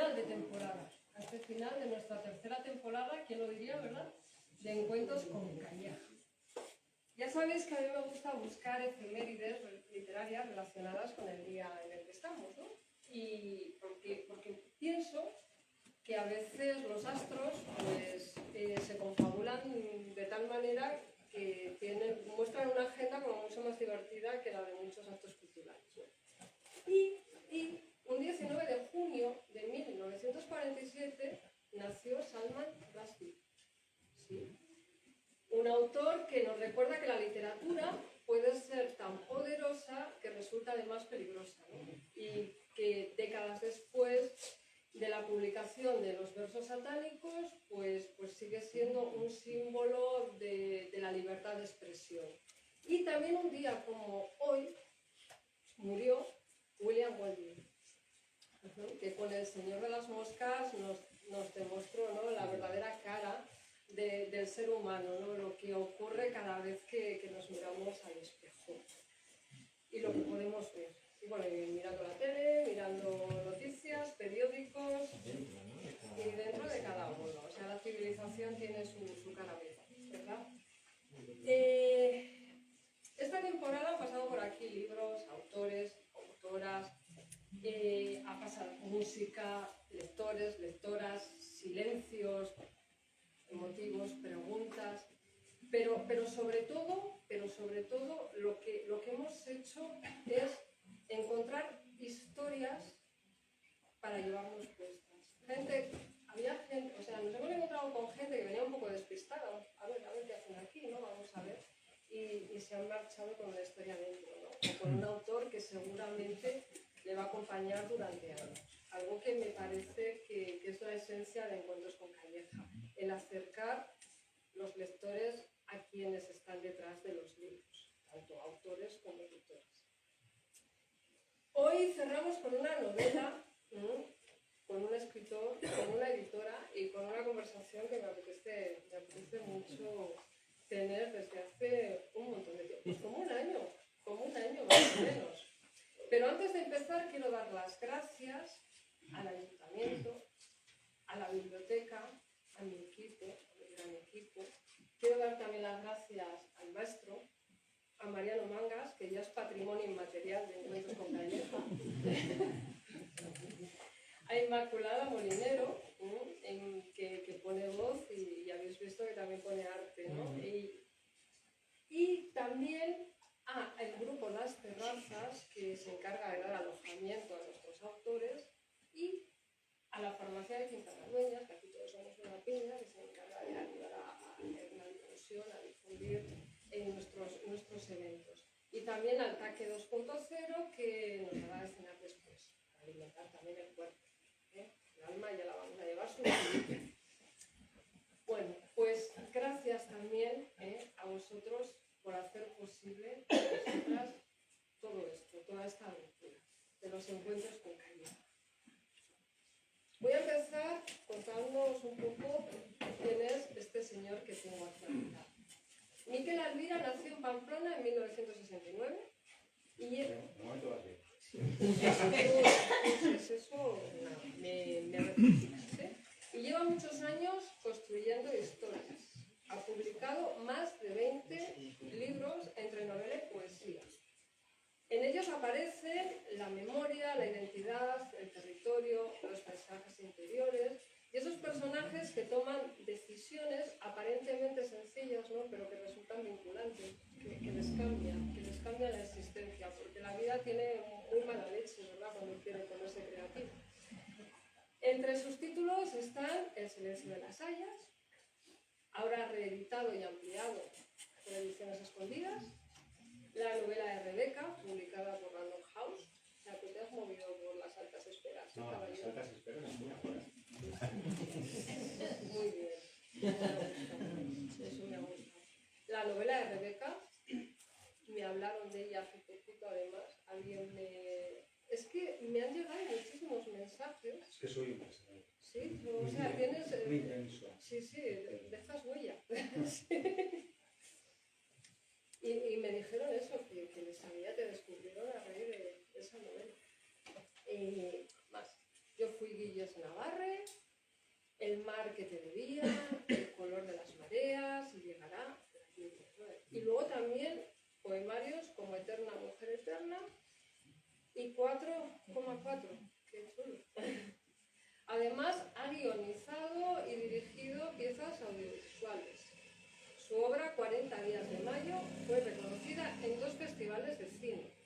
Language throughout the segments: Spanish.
final de temporada, a este final de nuestra tercera temporada, ¿quién lo diría, verdad? De Encuentros con Calleja. Ya sabéis que a mí me gusta buscar efemérides literarias relacionadas con el día en el que estamos, ¿no? Y porque pienso que a veces los astros pues, se confabulan de tal manera que muestran una agenda como mucho más divertida que la de muchos actos culturales, ¿no? Y un 19 de junio de 1947 nació Salman Rushdie, ¿sí? Un autor que nos recuerda que la literatura puede ser tan poderosa que resulta además peligrosa, ¿no? Y que décadas después de la publicación de los versos satánicos, pues sigue siendo un símbolo de la libertad de expresión. Y también un día como hoy murió William Golding, que con El Señor de las Moscas nos demostró, ¿no?, la verdadera cara del ser humano, ¿no?, lo que ocurre cada vez que nos miramos al espejo y lo que podemos ver. Y bueno, mirando la tele, mirando noticias, periódicos, y dentro de cada uno. O sea, la civilización tiene su cara B, ¿verdad? Esta temporada han pasado por aquí libros, autores, autoras, ha pasado música, lectores, lectoras, silencios, emotivos, preguntas, pero sobre todo lo que hemos hecho es encontrar historias para llevarnos puestas. Había gente, o sea, nos hemos encontrado con gente que venía un poco despistada, a ver qué hacen aquí, ¿no? Vamos a ver, y se han marchado con la historia dentro, ¿no? O con un autor que seguramente le va a acompañar durante años. Algo que me parece que es la esencia de Encuentros con Calleja, el acercar los lectores a quienes están detrás de los libros, tanto autores como editores. Hoy cerramos con una novela, con un escritor, con una editora y con una conversación que me apetece mucho tener desde hace un montón de tiempo, pues como un año más o menos. Pero antes de empezar quiero dar las gracias al ayuntamiento, a la biblioteca, a mi equipo, a mi gran equipo. Quiero dar también las gracias al maestro, a Mariano Mangas, que ya es patrimonio inmaterial de Encuentros con Calleja, a Inmaculada Molinero, que pone voz y habéis visto que también pone arte, ¿no? Y también al grupo Las Terrazas, que se encarga de dar alojamiento a nuestros autores, y a la farmacia de Quintana-Dueñas, que aquí todos somos una piña, que se encarga de ayudar a la difusión, a difundir en nuestros eventos. Y también al TACE 2.0, que nos va a enseñar después, para alimentar también el cuerpo. El alma ya la vamos a llevar su vida. Bueno, pues gracias también a vosotros por hacer posible todo esto, toda esta aventura de los Encuentros con Calleja. Voy a empezar contándoos un poco quién es este señor que tengo aquí a mi lado. Miquel Alvira nació en Pamplona en 1969 y eso me referencias, ¿eh? Y lleva muchos años construyendo historias. Ha publicado más de 20 libros entre novela y poesía. En ellos aparecen la memoria, la identidad, el territorio, los paisajes interiores y esos personajes que toman decisiones aparentemente sencillas, ¿no?, pero que resultan vinculantes, que les cambian la existencia, porque la vida tiene muy mala leche, ¿verdad?, cuando quiere ponerse creativo. Entre sus títulos están El silencio de las hayas, ahora reeditado y ampliado por Ediciones Escondidas, la novela de Rebeca, publicada por Random House. O sea, que te has movido por las altas esferas. No, las altas esferas es muy afuera. Muy bien. Eso me gusta. La novela de Rebeca, me hablaron de ella hace poquito, además. Es que me han llegado muchísimos mensajes. Es que soy un personaje. Sí, o sea, tienes... Muy intenso. Sí, dejas huella. Sí. Y me dijeron eso, que les había, te descubrieron a raíz de esa novela. Más. Yo fui Guilles Navarre, el mar que te debía, el color de las mareas, y llegará. Y luego también poemarios como Eterna Mujer Eterna y 4,4. Qué chulo. Además, ha guionizado y dirigido piezas audiovisuales. Su obra 40 días de mayo fue reconocida en 2 festivales de cine.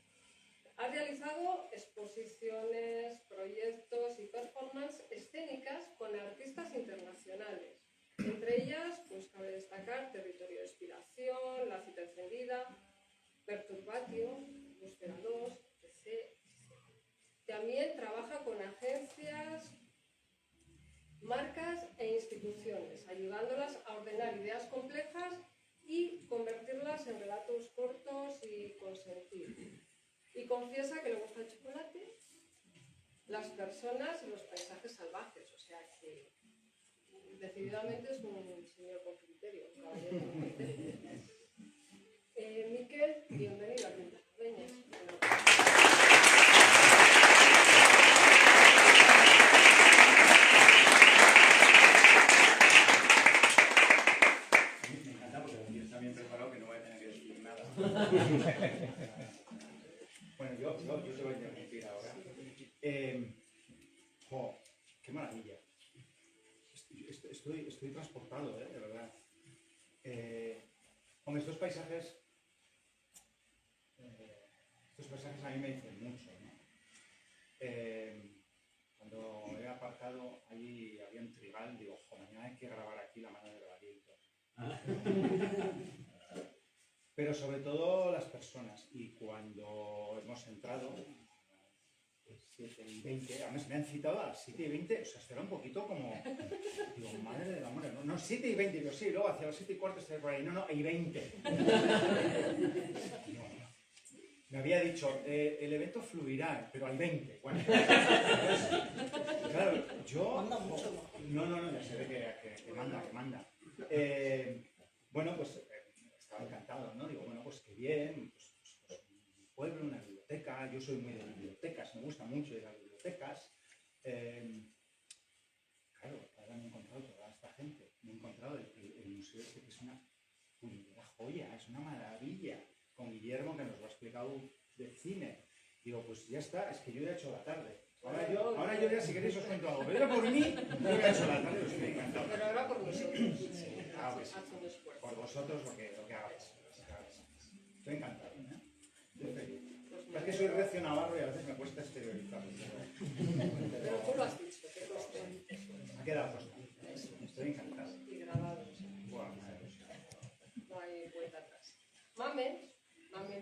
Ha realizado exposiciones, proyectos y performances escénicas con artistas internacionales. Entre ellas, pues cabe destacar Territorio de Inspiración, La Cita Encendida, Perturbatio, Búsqueda 2, etc. También trabaja con agencias, marcas e instituciones, ayudándolas a ordenar ideas complejas y convertirlas en relatos cortos y con sentido. Y confiesa que le gusta el chocolate, las personas y los paisajes salvajes, o sea que decididamente es un señor con criterio, un caballero con criterio. Miquel, bienvenido a Quinta Peñas. Me encanta porque yo también preparado que no voy a tener que decir nada. Bueno, yo te voy a interrumpir ahora. ¡Qué maravilla! Estoy transportado, de verdad. Hombre, estos paisajes a mí me dicen mucho, ¿no? Cuando he aparcado, allí había un trigal, digo, mañana hay que grabar aquí la mano del laberinto. Pero sobre todo las personas. Y cuando hemos entrado, 7:20, además me han citado a las 7:20, o sea, esto era un poquito como, digo, madre del amor, no, 7:20, digo, sí, luego hacia las 7:15 estoy por ahí, no, y 20. No. Me había dicho, el evento fluirá, pero al 20. Bueno, claro, yo... No, ya se ve que manda. Bueno, pues estaba encantado, ¿no? Digo, bueno, pues qué bien, pues un pueblo, una biblioteca, yo soy muy de bibliotecas, me gusta mucho ir a bibliotecas. Claro, ahora me he encontrado toda esta gente, me he encontrado el museo este que es una puñetera joya, es una maravilla, con Guillermo que nos lo ha explicado del cine. Digo, pues ya está, es que yo ya he hecho la tarde. Ahora yo ya, si queréis, os cuento algo. Pero era por mí, yo ya he hecho la tarde, os estoy encantado. Pero ahora por nosotros. Sí, claro que sí. Por vosotros lo que hagáis. Estoy encantado, ¿eh? Estoy feliz. Es que soy recio navarro y a veces me cuesta exteriorizar. Pero tú lo has dicho, que coste. Ha quedado puesto. Estoy encantado. Y grabado. Buah, No hay vuelta atrás. Mame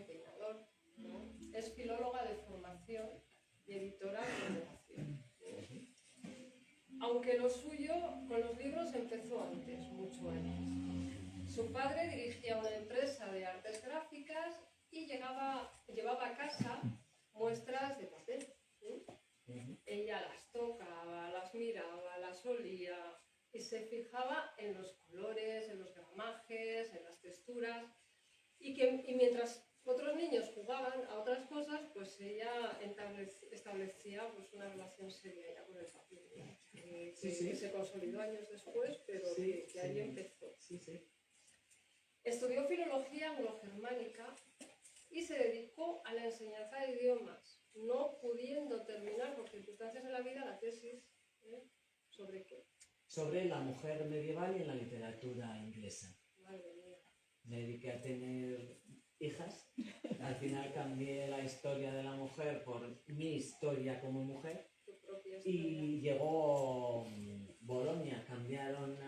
Peinador, ¿no? Es filóloga de formación y editora de innovación. Aunque lo suyo con los libros empezó antes, mucho antes. Su padre dirigía una empresa de artes gráficas y llevaba a casa muestras de papel. Ella las tocaba, las miraba, las olía y se fijaba en los colores, en los gramajes, en las texturas y mientras otros niños jugaban a otras cosas, pues ella establecía pues, una relación seria ya con el papel, que se consolidó años después, pero que ahí empezó. Estudió filología anglo-germánica y se dedicó a la enseñanza de idiomas, no pudiendo terminar por circunstancias de la vida la tesis. ¿Sobre qué? Sobre la mujer medieval y en la literatura inglesa. Madre mía. Me dediqué a tener hijas. Al final cambié la historia de la mujer por mi historia como mujer. Tu propia historia. Y llegó Bolonia, cambiaron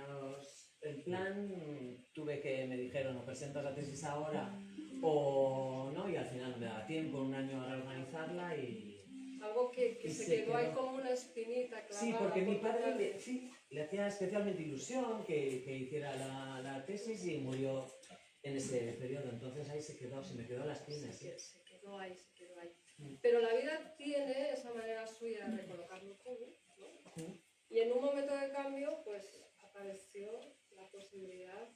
el plan, me dijeron o presentas la tesis ahora o no, y al final no me daba tiempo, un año a reorganizarla y... Algo que se quedó ahí como una espinita clavada. Sí, porque mi padre le hacía especialmente ilusión que hiciera la tesis y murió en ese periodo, entonces ahí se me quedó la espina. Se quedó ahí. Pero la vida tiene esa manera suya de recolocarlo todo, ¿no? Y en un momento de cambio, pues apareció la posibilidad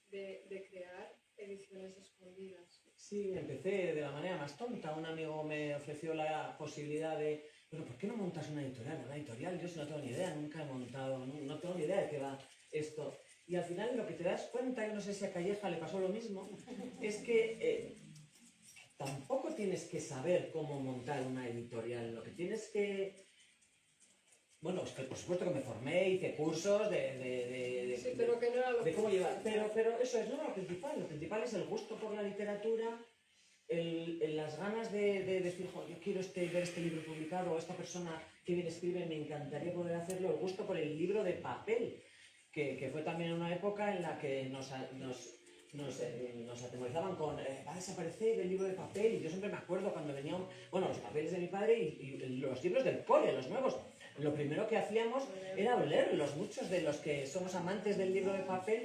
de crear ediciones escondidas. Sí, empecé de la manera más tonta. Un amigo me ofreció la posibilidad de pero ¿por qué no montas una editorial? Una editorial, yo sí no tengo ni idea, nunca he montado, no tengo ni idea de qué va esto. Y al final lo que te das cuenta, y no sé si a Calleja le pasó lo mismo, es que tampoco tienes que saber cómo montar una editorial, lo que tienes que... Bueno, es que por supuesto que me formé, hice cursos Sí, pero que no era lo de cómo llevar, principal. pero eso es no lo principal es el gusto por la literatura, las ganas de decir, "Jo, yo quiero ver este libro publicado, o esta persona que bien escribe, me encantaría poder hacerlo", el gusto por el libro de papel, que fue también una época en la que nos atemorizaban con va a desaparecer el libro de papel, y yo siempre me acuerdo cuando venían, bueno, los papeles de mi padre y los libros del cole, los nuevos. Lo primero que hacíamos era leerlos, muchos de los que somos amantes del libro de papel,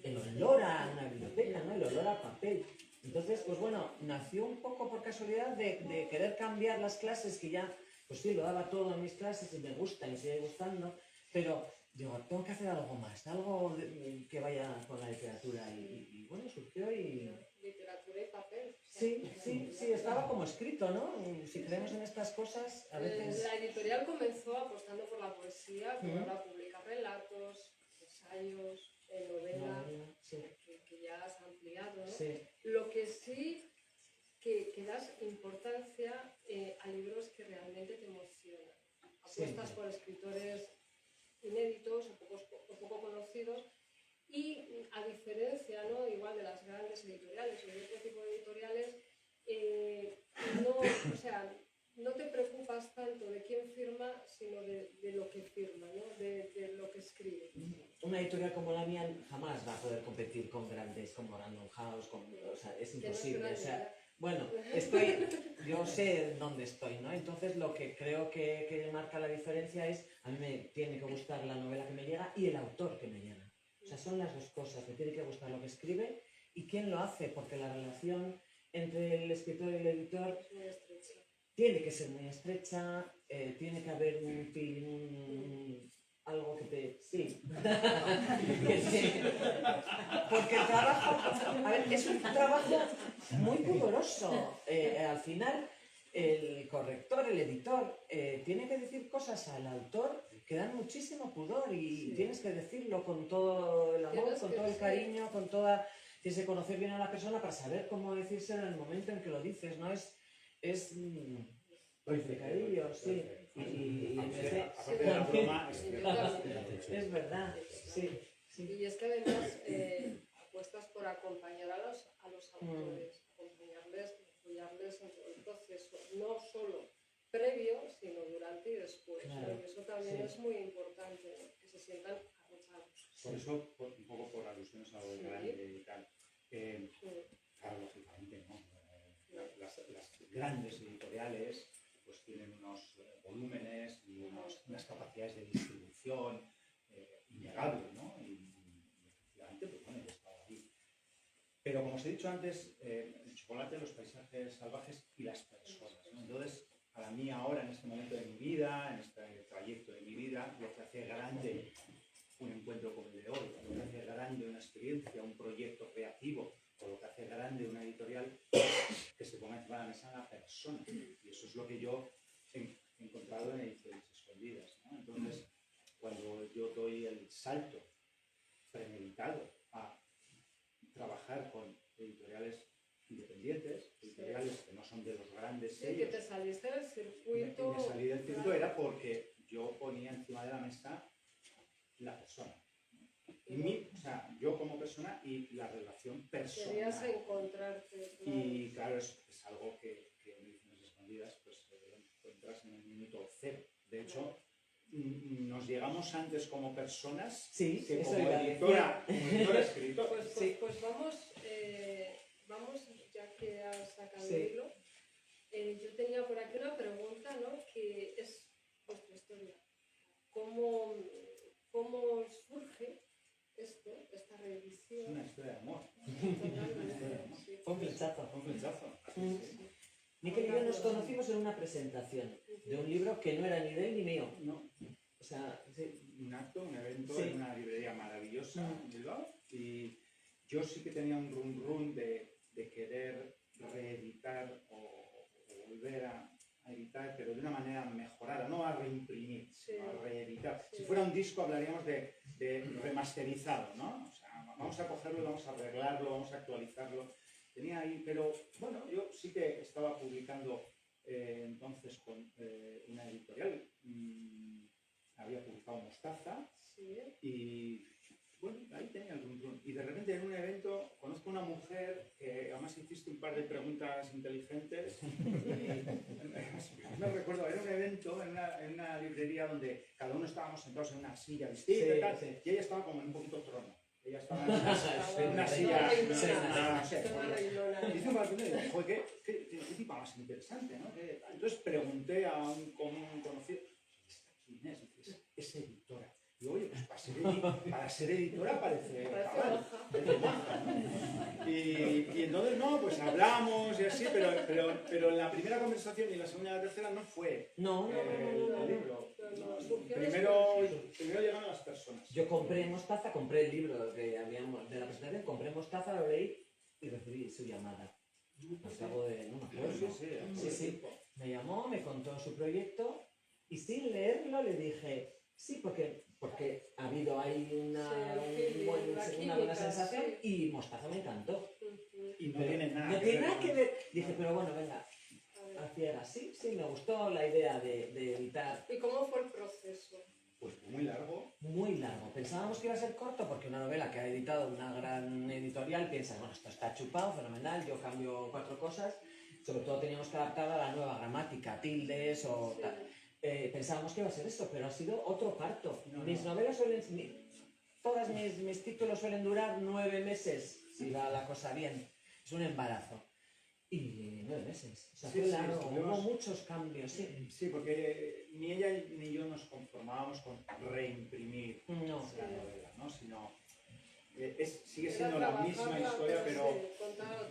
el olor a una biblioteca, ¿no? El olor a papel. Entonces, pues bueno, nació un poco por casualidad de querer cambiar las clases, que ya, pues sí, lo daba todo en mis clases y me gusta y me sigue gustando, pero digo, tengo que hacer algo más, algo que vaya con la literatura y bueno, surgió y... Literatura y papel. Sí, estaba como escrito, ¿no? Si creemos en estas cosas, a veces... La editorial comenzó apostando por la poesía, pero ahora publica relatos, ensayos, novela, Sí, que ya has ampliado, ¿no? sí, Lo que sí que das importancia a libros que realmente te emocionan. Apuestas por escritores inéditos o poco conocidos y a diferencia, ¿no? Igual de las grandes editoriales o de otro tipo de editoriales, o sea, no te preocupas tanto de quién firma, sino de lo que firma, ¿no? De lo que escribe. Una editorial como la mía jamás va a poder competir con grandes como Random House, o sea, es imposible. O sea, bueno, yo sé dónde estoy, ¿no? Entonces lo que creo que marca la diferencia es, a mí me tiene que gustar la novela que me llega y el autor que me llega. O sea, son las dos cosas, me tiene que gustar lo que escribe y quién lo hace, porque la relación entre el escritor y el editor Es muy estrecha. tiene que ser muy estrecha, tiene que haber un feeling, algo que te... Sí. Porque el trabajo, a ver, es un trabajo muy pudoroso. Al final, el corrector, el editor, tiene que decir cosas al autor que dan muchísimo pudor y tienes que decirlo con todo el amor, con todo el cariño, con toda... Tienes que conocer bien a la persona para saber cómo decírselo en el momento en que lo dices, ¿no? Es complicadillo, sí. Y Aparte de la broma, es verdad, sí. Y es que además apuestas por acompañar a los autores, apoyarles en todo el proceso, no solo previo, sino durante y después. Claro, Y eso también es muy importante, ¿no? Que se sientan arropados. por eso, un poco por alusiones a lo de grande y tal. Claro, lógicamente, ¿no? Las grandes editoriales pues tienen unos volúmenes y unas capacidades de distribución innegables, ¿no? Y efectivamente, pues bueno, yo estaba ahí. Pero como os he dicho antes, el chocolate, los paisajes salvajes y las personas, ¿no? Entonces, para mí ahora, en este momento de mi vida, en este trayecto de mi vida, lo que hace grande un encuentro como el de hoy, lo que hace grande una experiencia, un proyecto creativo, o lo que hace grande una editorial, que se ponga encima de la mesa a la persona. Y eso es lo que yo he encontrado en Ediciones Escondidas, ¿no? Entonces, cuando yo doy el salto premeditado a trabajar con editoriales independientes, editoriales que no son de los grandes Sí, sellos, que te saliste del circuito. me salí del circuito era porque yo ponía encima de la mesa la persona. O sea, yo como persona y la relación personal. Querías encontrarte. Y claro, es algo que en Ediciones Escondidas pues lo encuentras en el minuto cero. De hecho, nos llegamos antes como personas que como editora, escritora. Pues vamos, ya que has sacado el hilo. Yo tenía por aquí una pregunta, ¿no? Que es vuestra historia. ¿Cómo surge esta reedición? Es una historia de amor. Fue un flechazo. Un flechazo. Miquel y yo nos conocimos en una presentación de un libro que no era ni de él ni mío. No. O sea, Un acto, un evento en una librería maravillosa en Bilbao. Y yo sí que tenía un run de querer reeditar o volver a a editar, pero de una manera mejorada, no a reimprimir, Sí. sino a reeditar. Sí. Si fuera un disco hablaríamos de remasterizado, ¿no? O sea, vamos a cogerlo y vamos a arreglarlo, vamos a actualizarlo. Tenía ahí, pero bueno, yo sí que estaba publicando entonces con una editorial, había publicado Mostaza Sí. y bueno, ahí tenía el rum rum. Y de repente en un evento conozco a una mujer que además hiciste un par de preguntas inteligentes. Y me recuerdo, era un evento en una librería donde cada uno estábamos sentados en una silla distinta y tal, Sí. y ella estaba como en un poquito trono. Ella estaba en una silla, no sé. Hice un balcón y digo, joder, qué tipa más interesante, ¿no? Entonces pregunté a un común conocido, ¿quién es? Dice, es editora. Y oye, pues para ser editora parece cabal, parece maja, ¿no? Y entonces, no, pues hablamos y así, pero en la primera conversación y en la segunda y la tercera no fue el libro. Primero llegaron las personas. Yo compré Mostaza, compré el libro que habíamos de la presentación, compré Mostaza, lo leí y recibí su llamada. Al cabo de, no me acuerdo. Sí. Me llamó, me contó su proyecto y sin leerlo le dije, sí, porque ha habido ahí una buena sensación y Mostaza me encantó. Y no tiene nada No tiene nada que ver. Dije, pero bueno, venga, a ciegas, sí, me gustó la idea de editar. ¿Y cómo fue el proceso? Pues muy largo. Muy largo. Pensábamos que iba a ser corto porque una novela que ha editado una gran editorial piensa, bueno, esto está chupado, fenomenal, yo cambio 4 cosas. Sobre todo teníamos que adaptar a la nueva gramática, tildes o tal. Pensábamos que iba a ser esto, pero ha sido otro parto. Mis novelas todos mis títulos suelen durar 9 meses, si va la cosa bien. Es un embarazo. Y 9 meses. O sea, fue largo, hubo muchos cambios, sí. Sí, porque ni ella ni yo nos conformábamos con reimprimir No. la novela, ¿no? Sino sigue siendo la misma historia, pero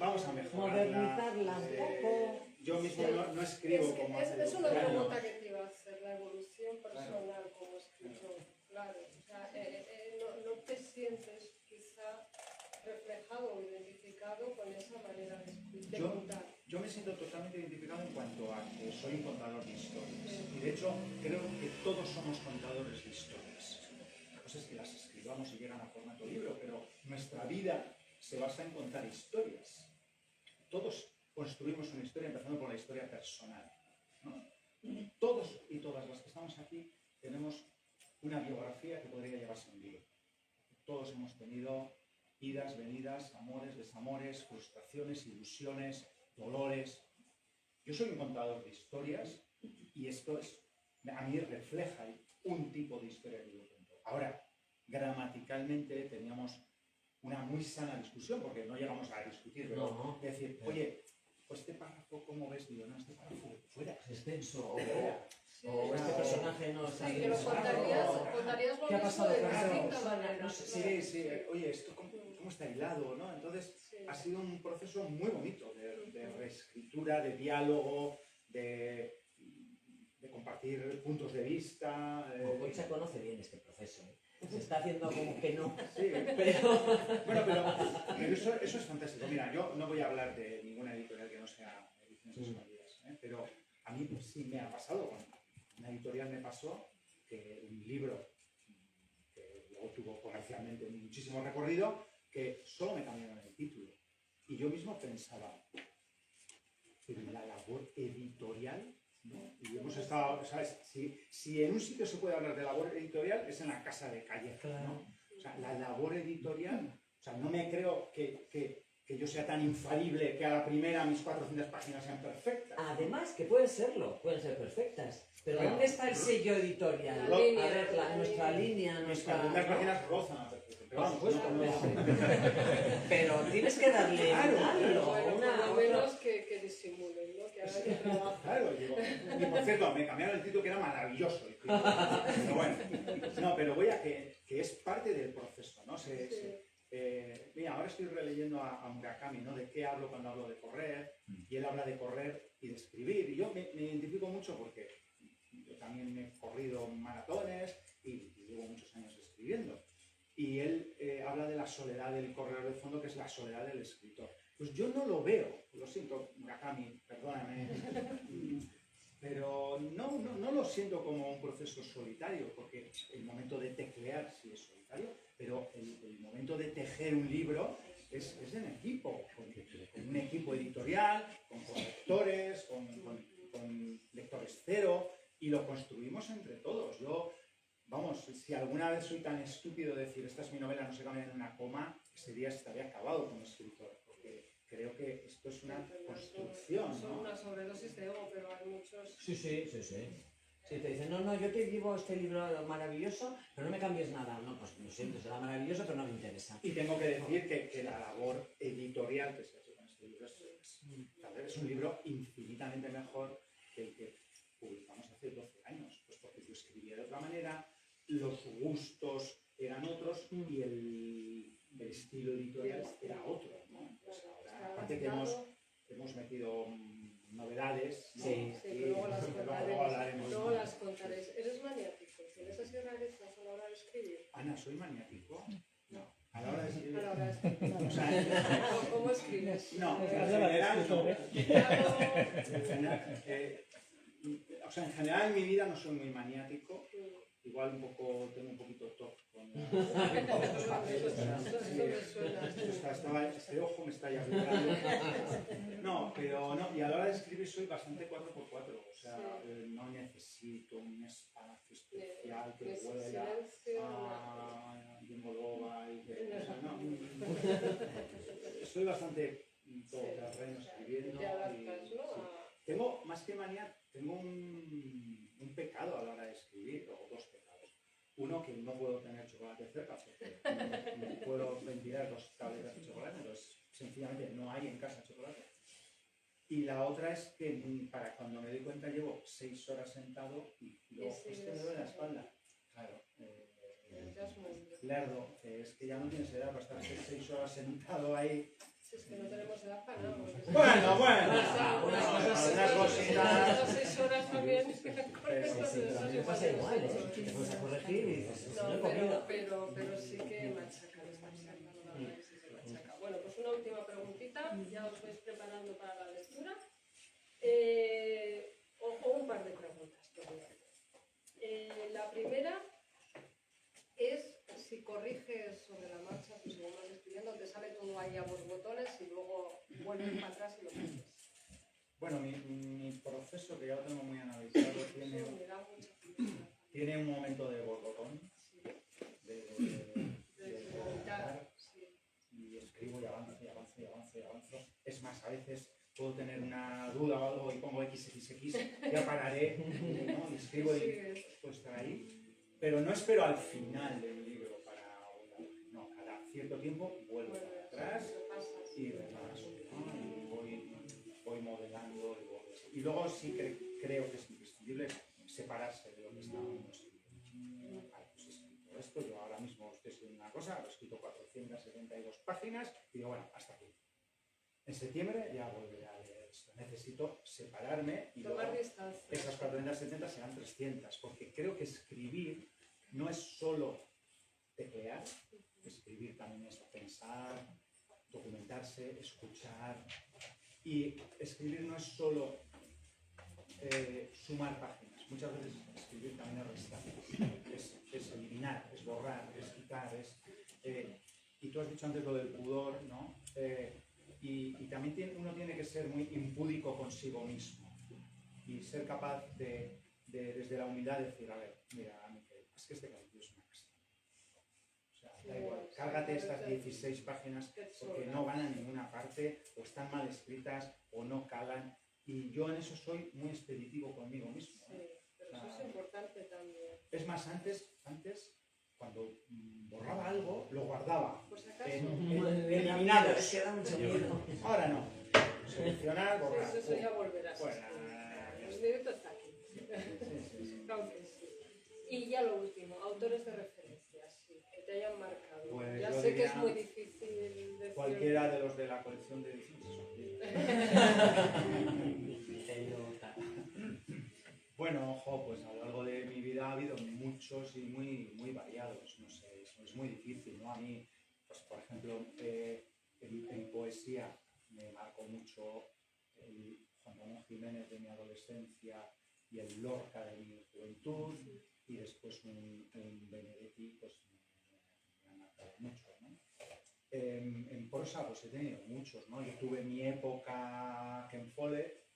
vamos a mejorarla. Modernizarla un poco. Yo mismo no escribo como hace Es una 12 años. pregunta que te iba a hacer, la evolución personal como escritor. Claro, o sea, no te sientes quizá reflejado o identificado con esa manera de contar. Yo me siento totalmente identificado en cuanto a que soy un contador de historias. Y de hecho, creo que todos somos contadores de historias. La cosa es que las escribamos y llegan a formato libro, pero nuestra vida se basa en contar historias. Todos construimos una historia empezando por la historia personal, ¿no? Todos y todas las que estamos aquí tenemos una biografía que podría llevarse un libro. Todos hemos tenido idas, venidas, amores, desamores, frustraciones, ilusiones, dolores. Yo soy un contador de historias y esto a mí refleja un tipo de historia que yo cuento. Ahora, gramaticalmente teníamos una muy sana discusión, porque no llegamos a discutir, pero decir, oye, pues este párrafo, ¿cómo ves? Digo, no, este párrafo fuera. Es denso. Sí, O este personaje no está sí, que bien. lo contarías lo ¿Qué ha mismo pasado de con eso? distinta Suena, manera. no sé, claro. Sí, oye, esto cómo está hilado, ¿no? Entonces, Sí. ha sido un proceso muy bonito de reescritura, de diálogo, de compartir puntos de vista. Concha conoce bien este proceso. Se está haciendo como que no. Sí, Pero bueno, pero eso es fantástico. Mira, yo no voy a hablar de ninguna editorial que no sea Ediciones Escondidas, pero a mí sí me ha pasado. Con una editorial me pasó que un libro que luego tuvo comercialmente muchísimo recorrido, que solo me cambiaron el título. Y yo mismo pensaba, pero la labor editorial, ¿no? Y hemos estado, ¿sabes? Si en un sitio se puede hablar de labor editorial, es en la casa de Calleja, Claro. ¿no? O sea, la labor editorial, o sea, no me creo que yo sea tan infalible que a la primera mis 400 páginas sean perfectas. además que pueden serlo, pueden ser perfectas. Pero Bueno, ¿dónde está el sello editorial? La línea, A ver, nuestra línea, Mis nuestra... 400 páginas rozan a la perfección. Pero Por vamos, supuesto, no. pero tienes que darle Claro, algo, Bueno, una... por lo menos que disimulen, ¿no? Que hagan el trabajo. Claro, digo, y por cierto, me cambiaron el título que era maravilloso. Pero bueno, no, pero voy a que es parte del proceso, ¿no? Mira, ahora estoy releyendo a Murakami, ¿no? De qué hablo cuando hablo de correr, y él habla de correr y de escribir, y yo me identifico mucho porque yo también he corrido maratones y llevo muchos años escribiendo. Y él habla de la soledad del corredor de fondo, que es la soledad del escritor. Pues yo no lo veo, lo siento, Murakami, perdóname, pero no lo siento como un proceso solitario, porque el momento de teclear sí es solitario, pero el momento de tejer un libro es en equipo, con un equipo editorial, con correctores, con lectores cero, y lo construimos entre todos. Yo, vamos, si alguna vez soy tan estúpido de decir esta es mi novela, no se cambia en una coma, ese día estaría acabado como escritor, porque creo que esto es una construcción, Son ¿no? una sobredosis de ego, pero hay muchos... Sí. Si te dicen, no, yo te llevo este libro maravilloso, pero no me cambies nada. No, pues lo siento, será maravilloso, pero no me interesa. Y tengo que decir que la labor editorial que se ha hecho con este libro es un libro infinitamente mejor que el que publicamos hace 12 años, pues porque yo escribía de otra manera, los gustos eran otros y el estilo editorial era otro, ¿no? Pues ahora, aparte que hemos metido novedades, ¿no? Sí. Sí, luego las Luego hablaremos. luego las contaréis. ¿Eres maniático? ¿Tienes así rarezas a la hora de escribir? Ana, ¿soy maniático? No. A la hora de escribir. A la hora de escribir. O sea, ¿Cómo escribes? no, en general, en general en mi vida no soy muy maniático. Igual tengo un poquito toque con este ojo me está ya vibrando. No, pero no, y a la hora de escribir soy bastante 4x4, o sea, no necesito un espacio especial que huela a Yengoloba y que... Soy bastante todoterreno escribiendo. Te adaptas, ¿no? Tengo, más que manía, tengo un pecado a la hora de escribir, o dos pecados. Uno, que no puedo tener chocolate cerca, porque no puedo ventilar 2 tabletas de chocolate, entonces sencillamente no hay en casa chocolate. Y la otra es que para cuando me doy cuenta llevo 6 horas sentado y luego me duele la espalda. Claro. Lerdo, es que ya no tienes edad para estar 6 horas sentado ahí. Es que no tenemos edad para nada. Bueno. Unas cositas. 6 horas también. Pero a mí me pasa igual, ¿eh? Te puedes a corregir y dices, no he comido. Pero sí que machaca, la verdad que sí que machaca. Bueno, pues una última preguntita, ya os vais preparando para la lectura. O un par de preguntas todavía. La primera es si corriges sobre la marcha, pues según vas escribiendo, te sale todo ahí a borbotones y luego vuelves para atrás y lo haces. Bueno, mi proceso, que ya lo tengo muy analizado, tiene un momento de borbotón, de comentar, y escribo y avanzo. Es más, a veces puedo tener una duda o algo y pongo XXX, ya pararé, ¿no? Y escribo y puedo estar ahí. Pero no espero al final del libro no, cada cierto tiempo vuelvo para atrás y repaso, ¿no? Y voy modelando y luego sí creo que es imprescindible separarse de lo que estábamos escribiendo. Vale, pues he escrito esto, yo ahora mismo estoy escribiendo una cosa, he escrito 472 páginas y digo, bueno, hasta aquí. En septiembre ya volveré a leer esto. Necesito separarme y luego esas 470 serán 300, porque creo que escribir no es solo teclear, escribir también es pensar, documentarse, escuchar. Y escribir no es solo sumar páginas, muchas veces escribir también es restar, es eliminar, es borrar, es quitar, y tú has dicho antes lo del pudor, ¿no? Y también uno tiene que ser muy impúdico consigo mismo y ser capaz de desde la humildad decir, a ver, mira, Miquel, es que este capítulo es una castaña. O sea, da igual, cárgate estas 16 páginas porque no van a ninguna parte, o están mal escritas, o no calan. Y yo en eso soy muy expeditivo conmigo mismo. Sí, pero eso es importante también. Es más, antes cuando borraba algo, lo guardaba. Pues acaso. Eliminados. Ahora no. Seleccionar, borrar. Eso ya volverás. Bueno, el minuto está aquí. Claro que sí. Y ya lo último, autores de referencias, sí, que te hayan marcado. Pues ya yo sé que diría es muy difícil decir. Cualquiera de los de la colección de ediciones. Bueno, ojo, pues a lo largo de mi vida ha habido muchos y muy variados, no sé, es muy difícil, ¿no? A mí, pues por ejemplo, en poesía me marcó mucho el Juan Ramón Jiménez de mi adolescencia, y el Lorca de mi juventud, y después un Benedetti, pues me ha marcado mucho, ¿no? En prosa pues he tenido muchos, ¿no? Yo tuve mi época Ken Follett,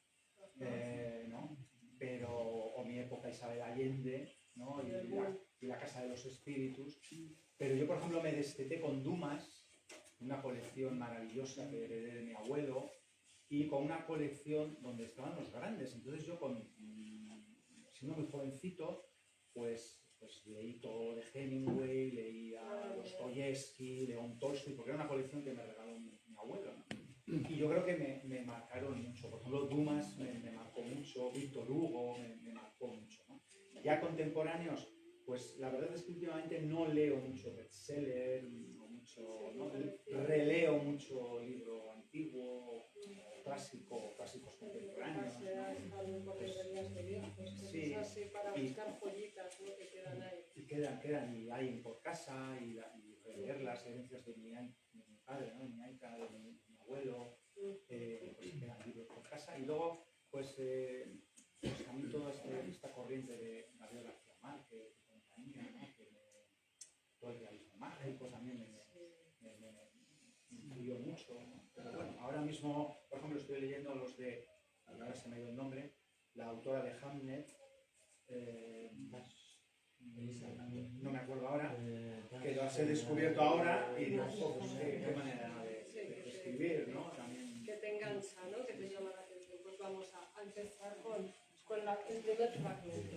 ¿no? Pero, o mi época Isabel Allende, ¿no? Y la Casa de los Espíritus, pero yo por ejemplo me desteté con Dumas, una colección maravillosa que heredé de mi abuelo, y con una colección donde estaban los grandes. Entonces yo, siendo muy jovencito, pues leí todo de Hemingway, leí a Dostoyevsky, León Tolstoy, porque era una colección que me regaló mi abuelo, ¿no? Y yo creo que me marcaron mucho. Por ejemplo, Dumas me marcó mucho, Víctor Hugo me marcó mucho, ¿no? Ya contemporáneos, pues la verdad es que últimamente no leo mucho bestseller, ¿no? Releo mucho libro antiguo, clásicos contemporáneos. Sí, para buscar joyitas, ¿no? Que quedan ahí. Y quedan y hay por casa y releer las herencias de mi padre, ¿no? De mi aita, de mi abuelo, pues quedan libros por casa. Y luego, pues a mí toda esta corriente de Gabriel García Márquez y compañía, ¿no? Todo el realismo mágico también me influyó mucho, ¿no? Pero bueno, ahora mismo, por ejemplo, estoy leyendo ahora se me ha ido el nombre, la autora de Hamlet, no me acuerdo ahora, que lo has descubierto ahora y digo, pues qué manera de escribir, ¿no? También. Que te engancha, ¿no? Que te llama la atención. Pues vamos a empezar con el primer fragmento.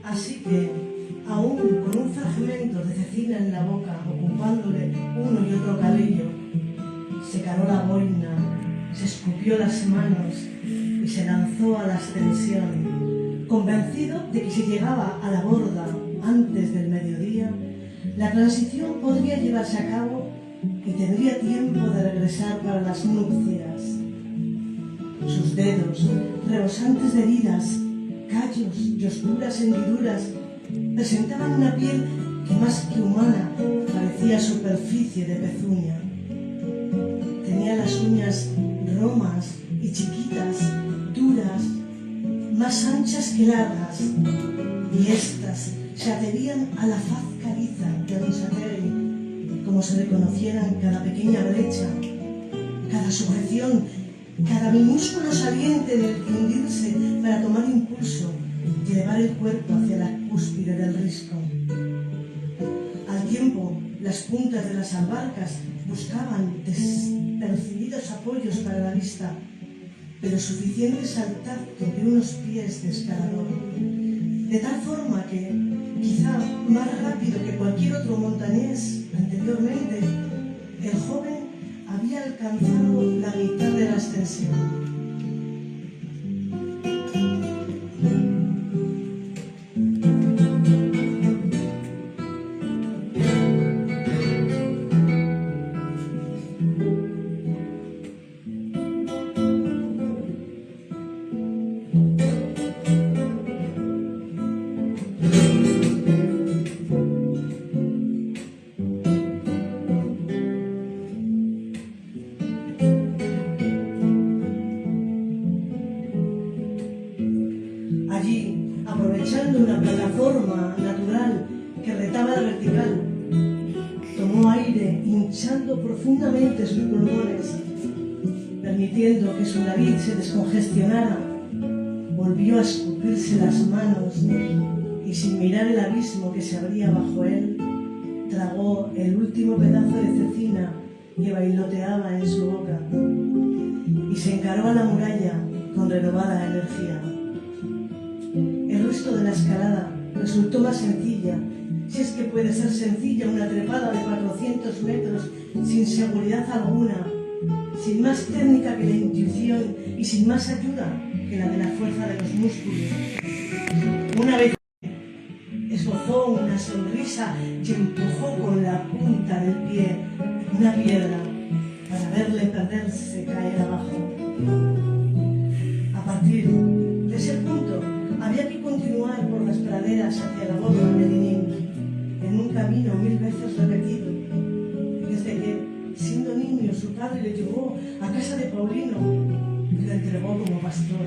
Así que, aún con un fragmento de cecina en la boca, ocupándole uno y otro cabello, se caló la boina, se escupió las manos y se lanzó a la ascensión, convencido de que si llegaba a la borda antes del mediodía, la transición podría llevarse a cabo y tendría tiempo de regresar para las nupcias. Sus dedos, rebosantes de heridas, callos y oscuras hendiduras, presentaban una piel que más que humana parecía superficie de pezuña. Tenía las uñas romas y chiquitas, duras, más anchas que largas, y éstas se adherían a la faz caliza de Ansategui, como se reconociera en cada pequeña brecha, cada sujeción, cada minúsculo saliente del que hundirse para tomar impulso y elevar el cuerpo hacia la cúspide del risco. Al tiempo, las puntas de las albarcas buscaban despercibidos apoyos para la vista, pero suficientes al tacto de unos pies de escalador, de tal forma que, quizá más rápido que cualquier otro montañés anteriormente, el joven había alcanzado la mitad de la ascensión. Allí, aprovechando una plataforma natural que retaba la vertical, tomó aire hinchando profundamente sus pulmones, permitiendo que su nariz se descongestionara, volvió a escupirse las manos y sin mirar el abismo que se abría bajo él, tragó el último pedazo de cecina que bailoteaba en su boca y se encaró a la muralla con renovada energía. El resto de la escalada resultó más sencilla si es que puede ser sencilla una trepada de 400 metros sin seguridad alguna, sin más técnica que la intuición y sin más ayuda que la de la fuerza de los músculos. Una vez esbozó una sonrisa y empujó con la punta del pie una piedra para verle perderse caer abajo. A partir de ese punto había que continuar por las praderas hacia la borda de Linín, en un camino 1000 veces repetido, desde que, siendo niño, su padre le llevó a casa de Paulino y lo entregó como pastor.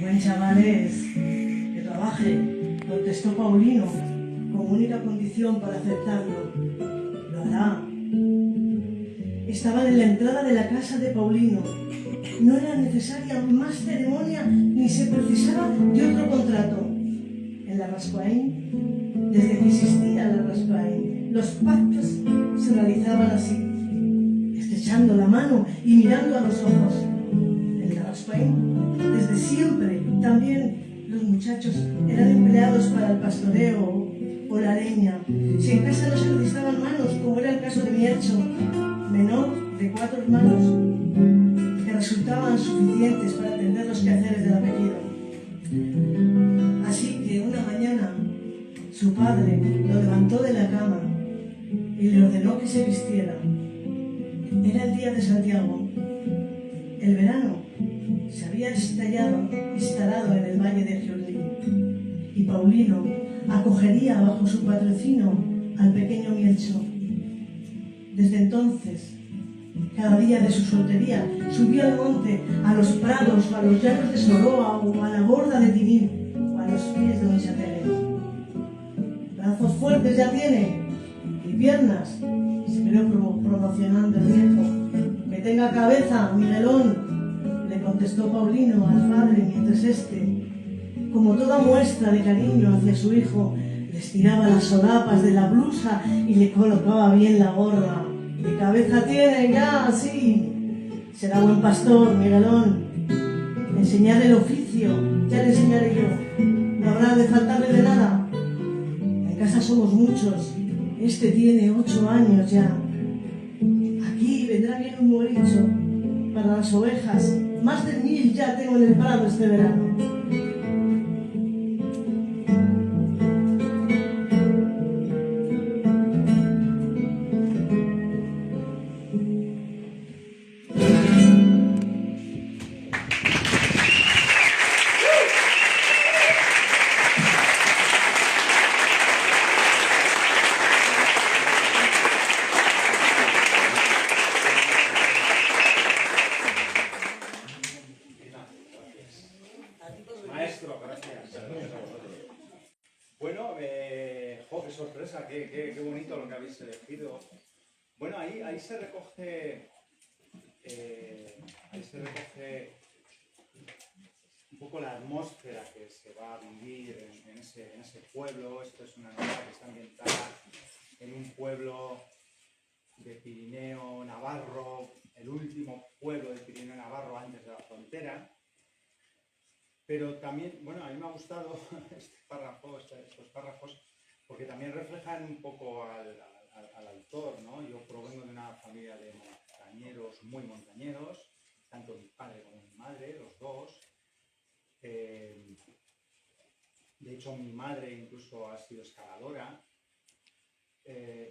Buen chaval es, que trabaje, contestó Paulino, como única condición para aceptarlo. Lo hará. Estaban en la entrada de la casa de Paulino. No era necesaria más ceremonia ni se precisaba de otro contrato. En la Raspaín, desde que existía la Raspaín, los pactos se realizaban así, estrechando la mano y mirando a los ojos. En la Raspaín, desde siempre, también los muchachos eran empleados para el pastoreo o la leña. Si en casa no se necesitaban manos, como era el caso de Miercho, menor de 4 hermanos, que resultaban suficientes para atender los quehaceres del apellido. Así que una mañana su padre lo levantó de la cama y le ordenó que se vistiera. Era el día de Santiago. El verano se había instalado en el valle de Giorli y Paulino acogería bajo su patrocinio al pequeño Mielcho. Desde entonces, cada día de su soltería, subía al monte, a los prados, o a los llanos de Soroa, o a la borda de Tinín, o a los pies de Onchategui. Brazos fuertes ya tiene, y piernas, se quedó promocionando el viejo. Que tenga cabeza, Miguelón, le contestó Paulino al padre, mientras este, como toda muestra de cariño hacia su hijo, le estiraba las solapas de la blusa y le colocaba bien la gorra. ¿Qué cabeza tiene ya? Sí. Será buen pastor, Miguelón. Enseñarle el oficio, ya le enseñaré yo. No habrá de faltarle de nada. En casa somos muchos. Este tiene 8 años ya. Aquí vendrá bien un moricho para las ovejas. Más de 1000 ya tengo en el prado este verano. Maestro, gracias. Bueno, qué sorpresa, qué bonito lo que habéis elegido. Bueno, ahí se recoge un poco la atmósfera que se va a vivir en ese pueblo. Esto es una novela que está ambientada en un pueblo de Pirineo Navarro, el último pueblo de Pirineo Navarro antes de la frontera. Pero también, bueno, a mí me ha gustado estos párrafos, porque también reflejan un poco al autor, ¿no? Yo provengo de una familia de montañeros, muy montañeros, tanto mi padre como mi madre, los dos. De hecho, mi madre incluso ha sido escaladora.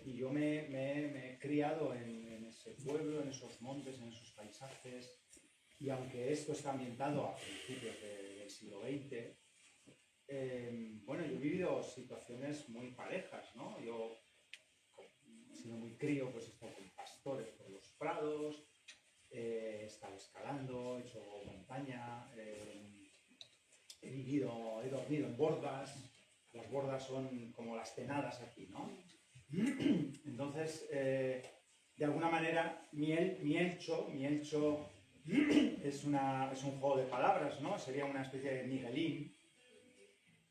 Y yo me he criado en ese pueblo, en esos montes, en esos paisajes. Y aunque esto está ambientado a principios del siglo XX, bueno, yo he vivido situaciones muy parejas, ¿no? Yo, siendo muy crío, pues he estado con pastores por los prados, he estado escalando, he hecho montaña, he dormido en bordas. Las bordas son como las tenadas aquí, ¿no? Entonces, de alguna manera, Mielcho es un juego de palabras, ¿no? Sería una especie de Miguelín.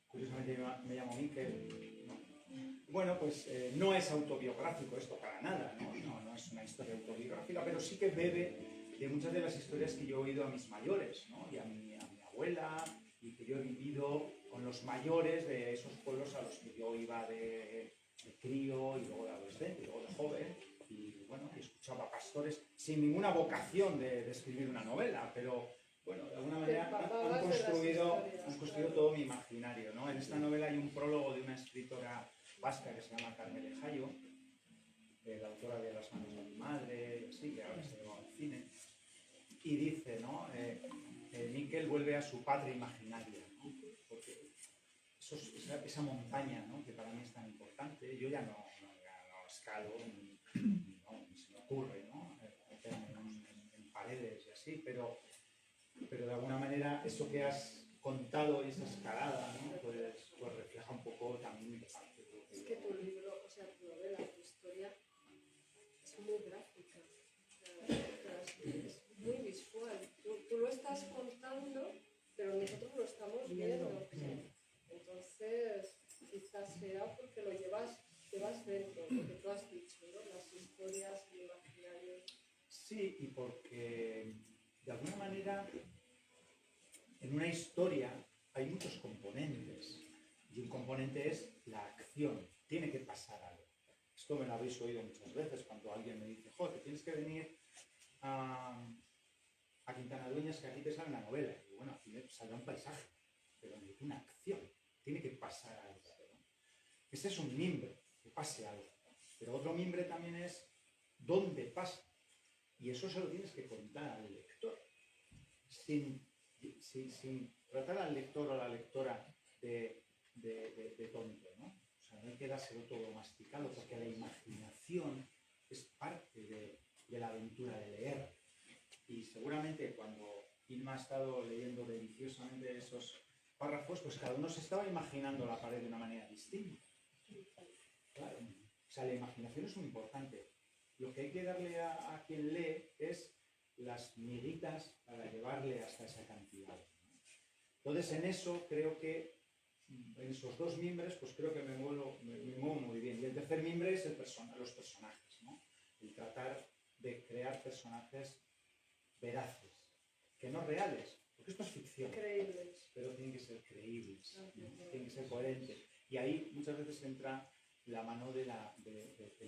Curiosamente me llamo Miquel, ¿no? Bueno, pues no es autobiográfico esto para nada, ¿no? No es una historia autobiográfica, pero sí que bebe de muchas de las historias que yo he oído a mis mayores, ¿no? Y a mi abuela, y que yo he vivido con los mayores de esos pueblos a los que yo iba de crío y luego de adolescente y luego de joven, y bueno, y escuchaba pastores sin ninguna vocación de escribir una novela, pero bueno, de alguna manera han construido todo mi imaginario, ¿no? En esta novela hay un prólogo de una escritora vasca que se llama Carmele Jayo, la autora de Las manos de mi madre, y así, que ahora se lleva al cine, y dice, ¿no? Miquel vuelve a su patria imaginaria, ¿no? Porque esa montaña, ¿no? Que para mí es tan importante, yo ya no escalo, ni se me ocurre, ¿no? Meterme en paredes y así, pero de alguna manera eso que has contado y esa escalada, ¿no? pues refleja un poco también mi parte. Es que tu libro, o sea, tu novela, tu historia, es muy gráfica, es muy visual. Tú lo estás contando, pero nosotros lo estamos viendo. Entonces, quizás sea porque lo llevas dentro, lo que tú has dicho, ¿no? Las historias, el imaginario. Sí, y porque de alguna manera en una historia hay muchos componentes, y un componente es la acción, tiene que pasar algo. Esto me lo habéis oído muchas veces cuando alguien me dice, joder, que tienes que venir a Quintana Dueñas, que aquí te sale una novela. Y bueno, aquí me saldrá un paisaje, pero necesito una acción, tiene que pasar algo, ¿no? Ese es un mimbre, que pase algo. Pero otro mimbre también es dónde pasa. Y eso se lo tienes que contar al lector, sin tratar al lector o a la lectora de tonto, ¿no? O sea, no hay que dárselo todo masticado, porque la imaginación es parte de la aventura de leer. Y seguramente cuando Inma ha estado leyendo deliciosamente esos párrafos, pues cada uno se estaba imaginando la pared de una manera distinta. Claro. O sea, la imaginación es muy importante. Lo que hay que darle a quien lee es las miguitas para llevarle hasta esa cantidad, ¿no? Entonces, en eso creo que, en esos dos mimbres, pues creo que me muevo muy bien. Y el tercer mimbre es los personajes, ¿no? El tratar de crear personajes veraces, que no reales, porque esto es ficción. Creíbles. Pero tienen que ser creíbles, ¿no? Tienen que ser coherentes. Y ahí muchas veces entra la mano de la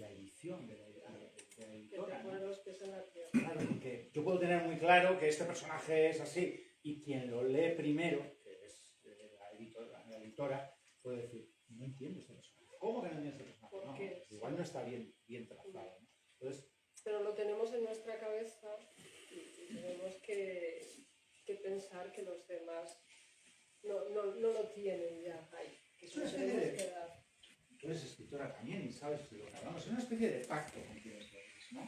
edición, de la editora, Que te pone ¿no? los pies en la tierra. Claro, porque yo puedo tener muy claro que este personaje es así, y quien lo lee primero, que es la editora, puede decir, no entiendo este personaje. ¿Cómo que no entiendo este personaje? ¿Por No, qué? igual no está bien trazado, ¿no? Entonces, Pero lo tenemos en nuestra cabeza y tenemos que pensar que los demás no lo tienen ya ahí. Que Es una se especie tenemos de- que dar. tú eres escritora también y sabes de lo que hablamos. Es una especie de pacto con quienes lees, ¿no?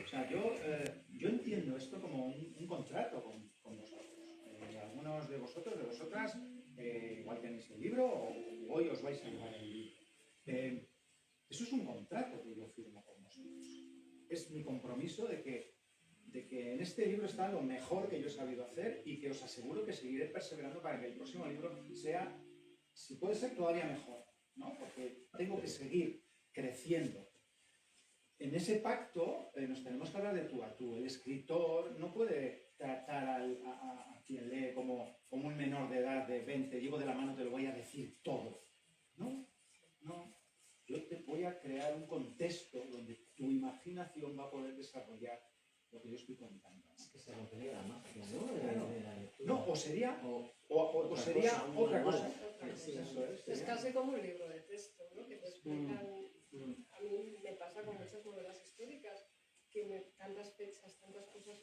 O sea, yo entiendo esto como un contrato con vosotros. Algunos de vosotros, de vosotras, igual tenéis el libro o hoy os vais a llevar el libro. Eso es un contrato que yo firmo con vosotros. Es mi compromiso de que en este libro está lo mejor que yo he sabido hacer y que os aseguro que seguiré perseverando para que el próximo libro sea, si puede ser, todavía mejor, ¿no? Porque tengo que seguir creciendo. En ese pacto nos tenemos que hablar de tú a tú. El escritor no puede tratar a quien lee como un menor de edad de 20, llevo de la mano, te lo voy a decir todo. No. Yo te voy a crear un contexto donde tu imaginación va a poder desarrollar lo que yo estoy contando. Es que se rompería la magia, ¿no? Claro. De la lectura. No, o sería otra sería cosa, un otra manual. cosa. Sí, Eso es. Es Sería- casi como un libro de texto, ¿no? Que te explican. A mí me pasa con muchas novelas históricas, que tantas fechas, tantas cosas,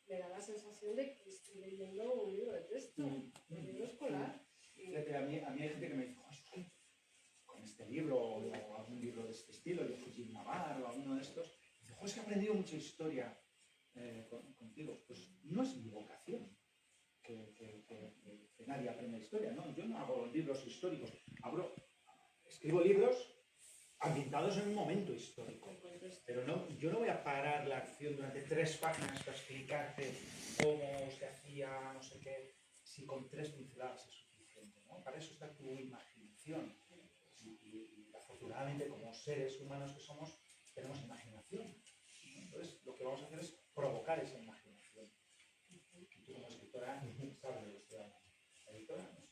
me da la sensación de que estoy leyendo un libro de texto, un libro escolar. Fíjate, a mí hay gente que me dice, "Oye, es que con este libro o algún libro de este estilo, de Fujin Navarro o alguno de estos, dice, "Jo, es que he aprendido mucha historia contigo". Pues no es mi vocación que nadie aprenda historia, ¿no? Yo no hago libros históricos, escribo libros ambientados en un momento histórico. Pero yo no voy a parar la acción durante 3 páginas para explicarte cómo se hacía, no sé qué, si con 3 pinceladas es suficiente, ¿no? Para eso está tu imaginación. Y afortunadamente, como seres humanos que somos, tenemos imaginación, ¿no? Entonces, lo que vamos a hacer es provocar esa imaginación. Y tú como escritora sabes de lo que estoy hablando. La editora no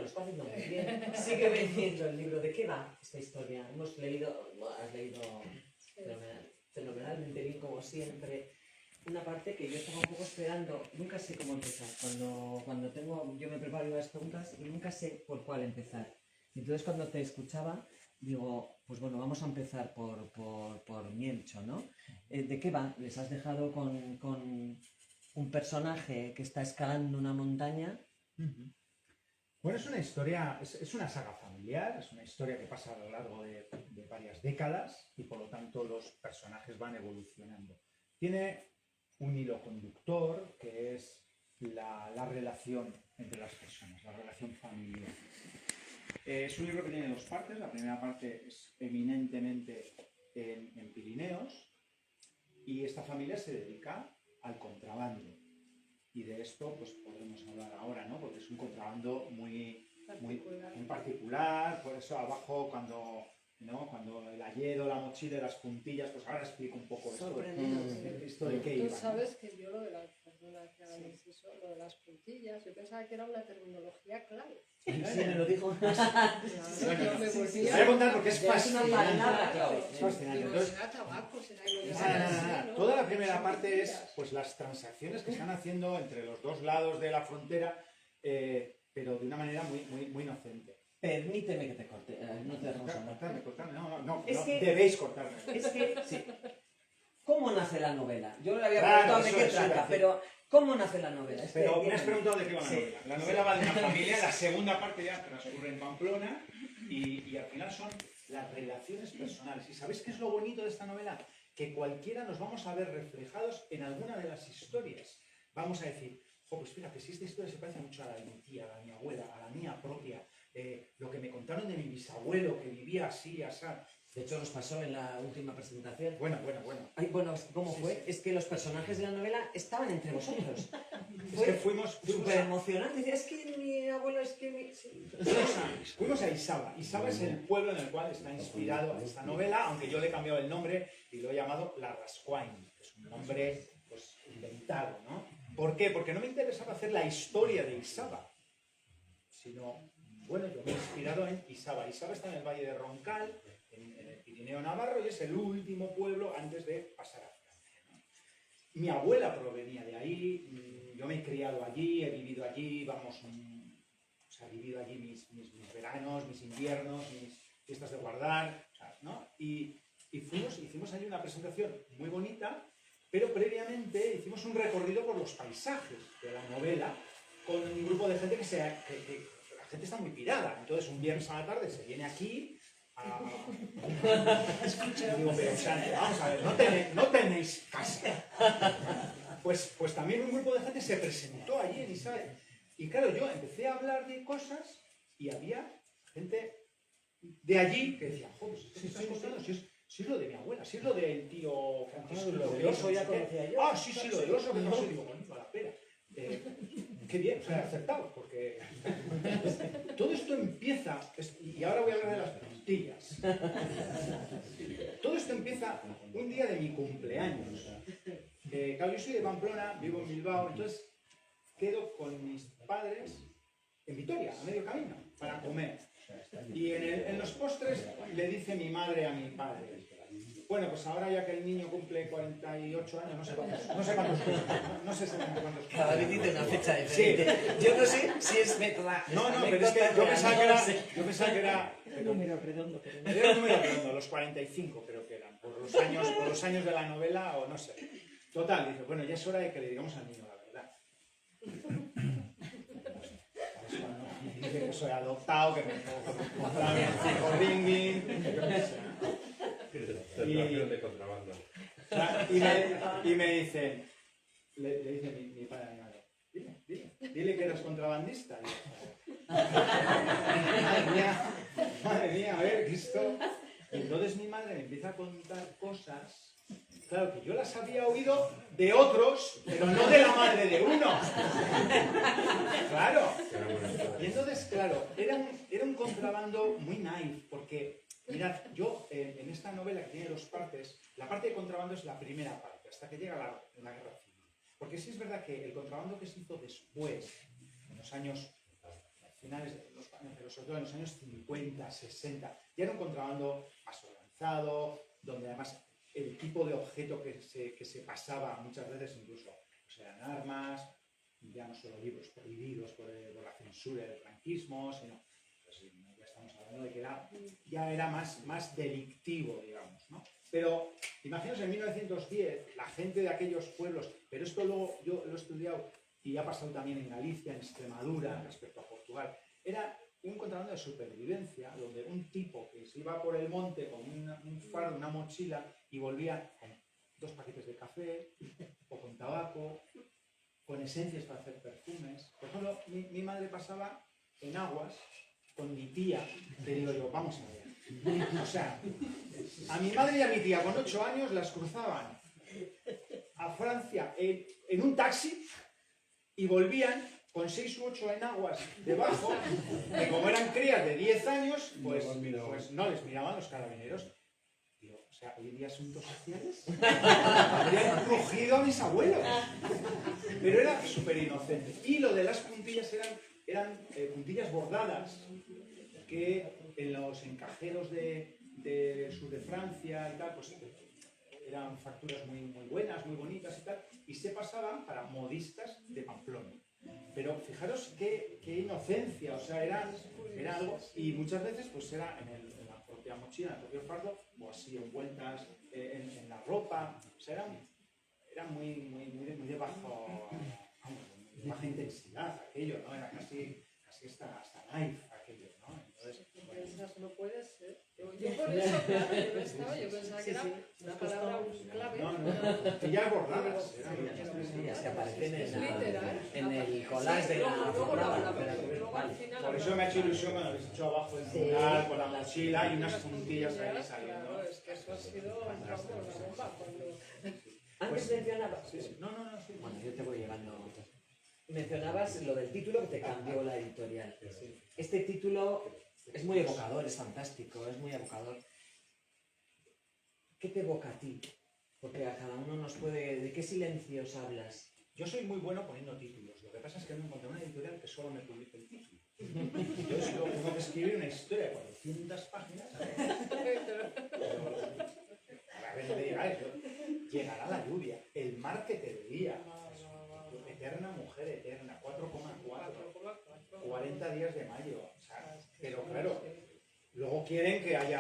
lo está haciendo muy bien. Sigue vendiendo el libro. ¿De qué va esta historia? Hemos leído, has leído fenomenalmente bien, como siempre. Una parte que yo estaba un poco esperando, nunca sé cómo empezar. Yo me preparo las preguntas y nunca sé por cuál empezar. Entonces, cuando te escuchaba, digo, pues bueno, vamos a empezar por Mielcho, ¿no? ¿De qué va? Les has dejado con un personaje que está escalando una montaña. Bueno, es una historia, es una saga familiar, es una historia que pasa a lo largo de varias décadas y por lo tanto los personajes van evolucionando. Tiene un hilo conductor que es la relación entre las personas, la relación familiar. Es un libro que tiene dos partes. La primera parte es eminentemente en Pirineos y esta familia se dedica al contrabando. Y de esto pues podemos hablar ahora, ¿no? Porque es un contrabando muy particular. Por eso abajo cuando el ayedo, la mochila y las puntillas, pues ahora explico un poco esto de qué iba. Tú sabes que yo lo de las personas que hagan eso, lo de las puntillas, yo pensaba que era una terminología clave. Sí, me lo dijo. Claro, yo me volvía... Voy a contar porque es Es una fascinante. palabra clave. Es fascinante. Digo, Entonces, será tabaco, será... y lo que Nada, sea, nada, sí, nada. ¿no? Toda la primera Son parte es puntillas. pues las transacciones que están haciendo entre los dos lados de la frontera, pero de una manera muy inocente. Permíteme que te corte, no te dejamos hablar. Cortadme, no, Es que- debéis cortarme. Es que, sí. ¿Cómo nace la novela? Yo le había Claro, preguntado de qué eso iba a trata, decir. pero ¿cómo nace la novela? Pero me dígame. has preguntado de qué va la Sí. novela. La novela va de una familia, la segunda parte ya transcurre en Pamplona y al final son las relaciones personales. ¿Y sabéis qué es lo bonito de esta novela? Que cualquiera nos vamos a ver reflejados en alguna de las historias. Vamos a decir, pues fíjate, si esta historia se parece mucho a la de mi tía, a la de mi abuela, a la mía propia, lo que me contaron de mi bisabuelo que vivía así, así. De hecho, nos pasó en la última presentación. Bueno. Ay, bueno, ¿cómo Sí, fue? sí. Es que los personajes de la novela estaban entre vosotros. Es que fuimos súper emocionante. Decía, es que mi abuelo, es que mi... Sí. Fuimos a Isaba. Isaba es el pueblo en el cual está inspirado esta novela, aunque yo le he cambiado el nombre y lo he llamado La Rascuain, que es un nombre pues, inventado, ¿no? ¿Por qué? Porque no me interesaba hacer la historia de Isaba, sino, bueno, yo me he inspirado en Isaba. Isaba está en el Valle de Roncal, en el Pirineo Navarro, y es el último pueblo antes de pasar a Francia, ¿no? Mi abuela provenía de ahí, yo me he criado allí, he vivido allí, he vivido allí mis veranos, mis inviernos, mis fiestas de guardar, ¿no? Y hicimos allí una presentación muy bonita, pero previamente hicimos un recorrido por los paisajes de la novela con un grupo de gente que la gente está muy pirada. Entonces un viernes a la tarde se viene aquí a... Digo, pero, o sea, vamos a ver, no tenéis casa. Pues también un grupo de gente se presentó allí en Isabel. Y claro, yo empecé a hablar de cosas y había gente de allí que decía, joder, ¿qué estás contando? Si es lo de mi abuela, si es lo del tío Francisco. Lo del oso ya conocía yo. Ah, sí, lo del oso que no sé, digo, bonito, a la pera. Qué bien, o sea, acertado, porque todo esto empieza, y ahora voy a hablar de las puntillas. Todo esto empieza un día de mi cumpleaños. Claro, yo soy de Pamplona, vivo en Bilbao, entonces quedo con mis padres en Vitoria, a medio camino, para comer. Y en los postres le dice mi madre a mi padre, bueno, pues ahora ya que el niño cumple 48 años, no sé cuántos no sé exactamente cuántos. Cada vez dice una fecha diferente. Sí. Yo no sé si es métoda. No, pero es que yo pensaba que era Un número redondo. Era un número redondo, los 45 creo que eran, por los años de la novela o no sé. Total, dice, bueno, ya es hora de que le digamos al niño la verdad. Dice que soy adoptado, que me pongo ringing, de contrabando. y me dicen, le dice mi padre a mi madre, dile que eres contrabandista. Y yo, madre mía, a ver, que esto... Y entonces mi madre me empieza a contar cosas, claro, que yo las había oído de otros, pero no de la madre de uno. Claro. Y entonces, claro, era un contrabando muy naif, porque, mirad, yo en esta novela que tiene dos partes, la parte de contrabando es la primera parte, hasta que llega la guerra civil. Porque sí es verdad que el contrabando que se hizo después, en los años finales de los años, pero sobre todo en los años 50, 60, ya era un contrabando más organizado, donde además el tipo de objeto que se pasaba muchas veces incluso pues eran armas, ya no solo libros prohibidos por la censura del franquismo, sino pues, ya estamos hablando de que ya era más delictivo, digamos, ¿no? Pero imaginaos en 1910, la gente de aquellos pueblos, pero esto luego yo lo he estudiado y ha pasado también en Galicia, en Extremadura, respecto a Portugal, era un contrabando de supervivencia, donde un tipo que se iba por el monte con un fardo, una mochila, y volvía con 2 paquetes de café, o con tabaco, con esencias para hacer perfumes. Por ejemplo, mi madre pasaba en Aguas con mi tía, le digo yo, vamos a ver. O sea, a mi madre y a mi tía con 8 años las cruzaban a Francia en un taxi y volvían con 6 u 8 enaguas debajo, que como eran crías de 10 años, pues no les miraban los carabineros. Digo, o sea, hoy en día asuntos sociales habrían crujido a mis abuelos. Pero era súper inocente. Y lo de las puntillas eran puntillas bordadas, que en los encajeros del sur de Francia y tal, pues eran facturas muy, muy buenas, muy bonitas y tal, y se pasaban para modistas de Pamplona. Pero fijaros qué inocencia, o sea, era algo, y muchas veces pues era en la propia mochila, en el propio fardo, o así envueltas en la ropa, o sea, era muy de baja intensidad aquello, ¿no? Era casi hasta naif aquello, ¿no? Entonces, Piensas, no puede ser. Yo por eso, claro, yo pensaba que era una palabra clave. No, que ya bordadas. Se aparecen Es literal. en el collage de la portada. Vale. Por eso me ha hecho ilusión cuando habéis hecho abajo el mural con la mochila y unas puntillas ahí saliendo. Claro, es que eso ha sido una bomba cuando... Antes mencionabas... No, sí. Bueno, yo te voy llevando... Mencionabas lo del título que te cambió la editorial. Este título es muy evocador, es fantástico, es muy evocador. ¿Qué te evoca a ti? Porque a cada uno nos puede... ¿De qué silencios hablas? Yo soy muy bueno poniendo títulos. Lo que pasa es que no encontré una editorial que solo me publique el título. Yo si luego tengo que escribir una historia de 400 páginas. A ver, no me digáis, llegará la lluvia, el mar que te veía. Eterna mujer eterna, 4,4, 40 días de mayo. O sea, pero claro, luego quieren que haya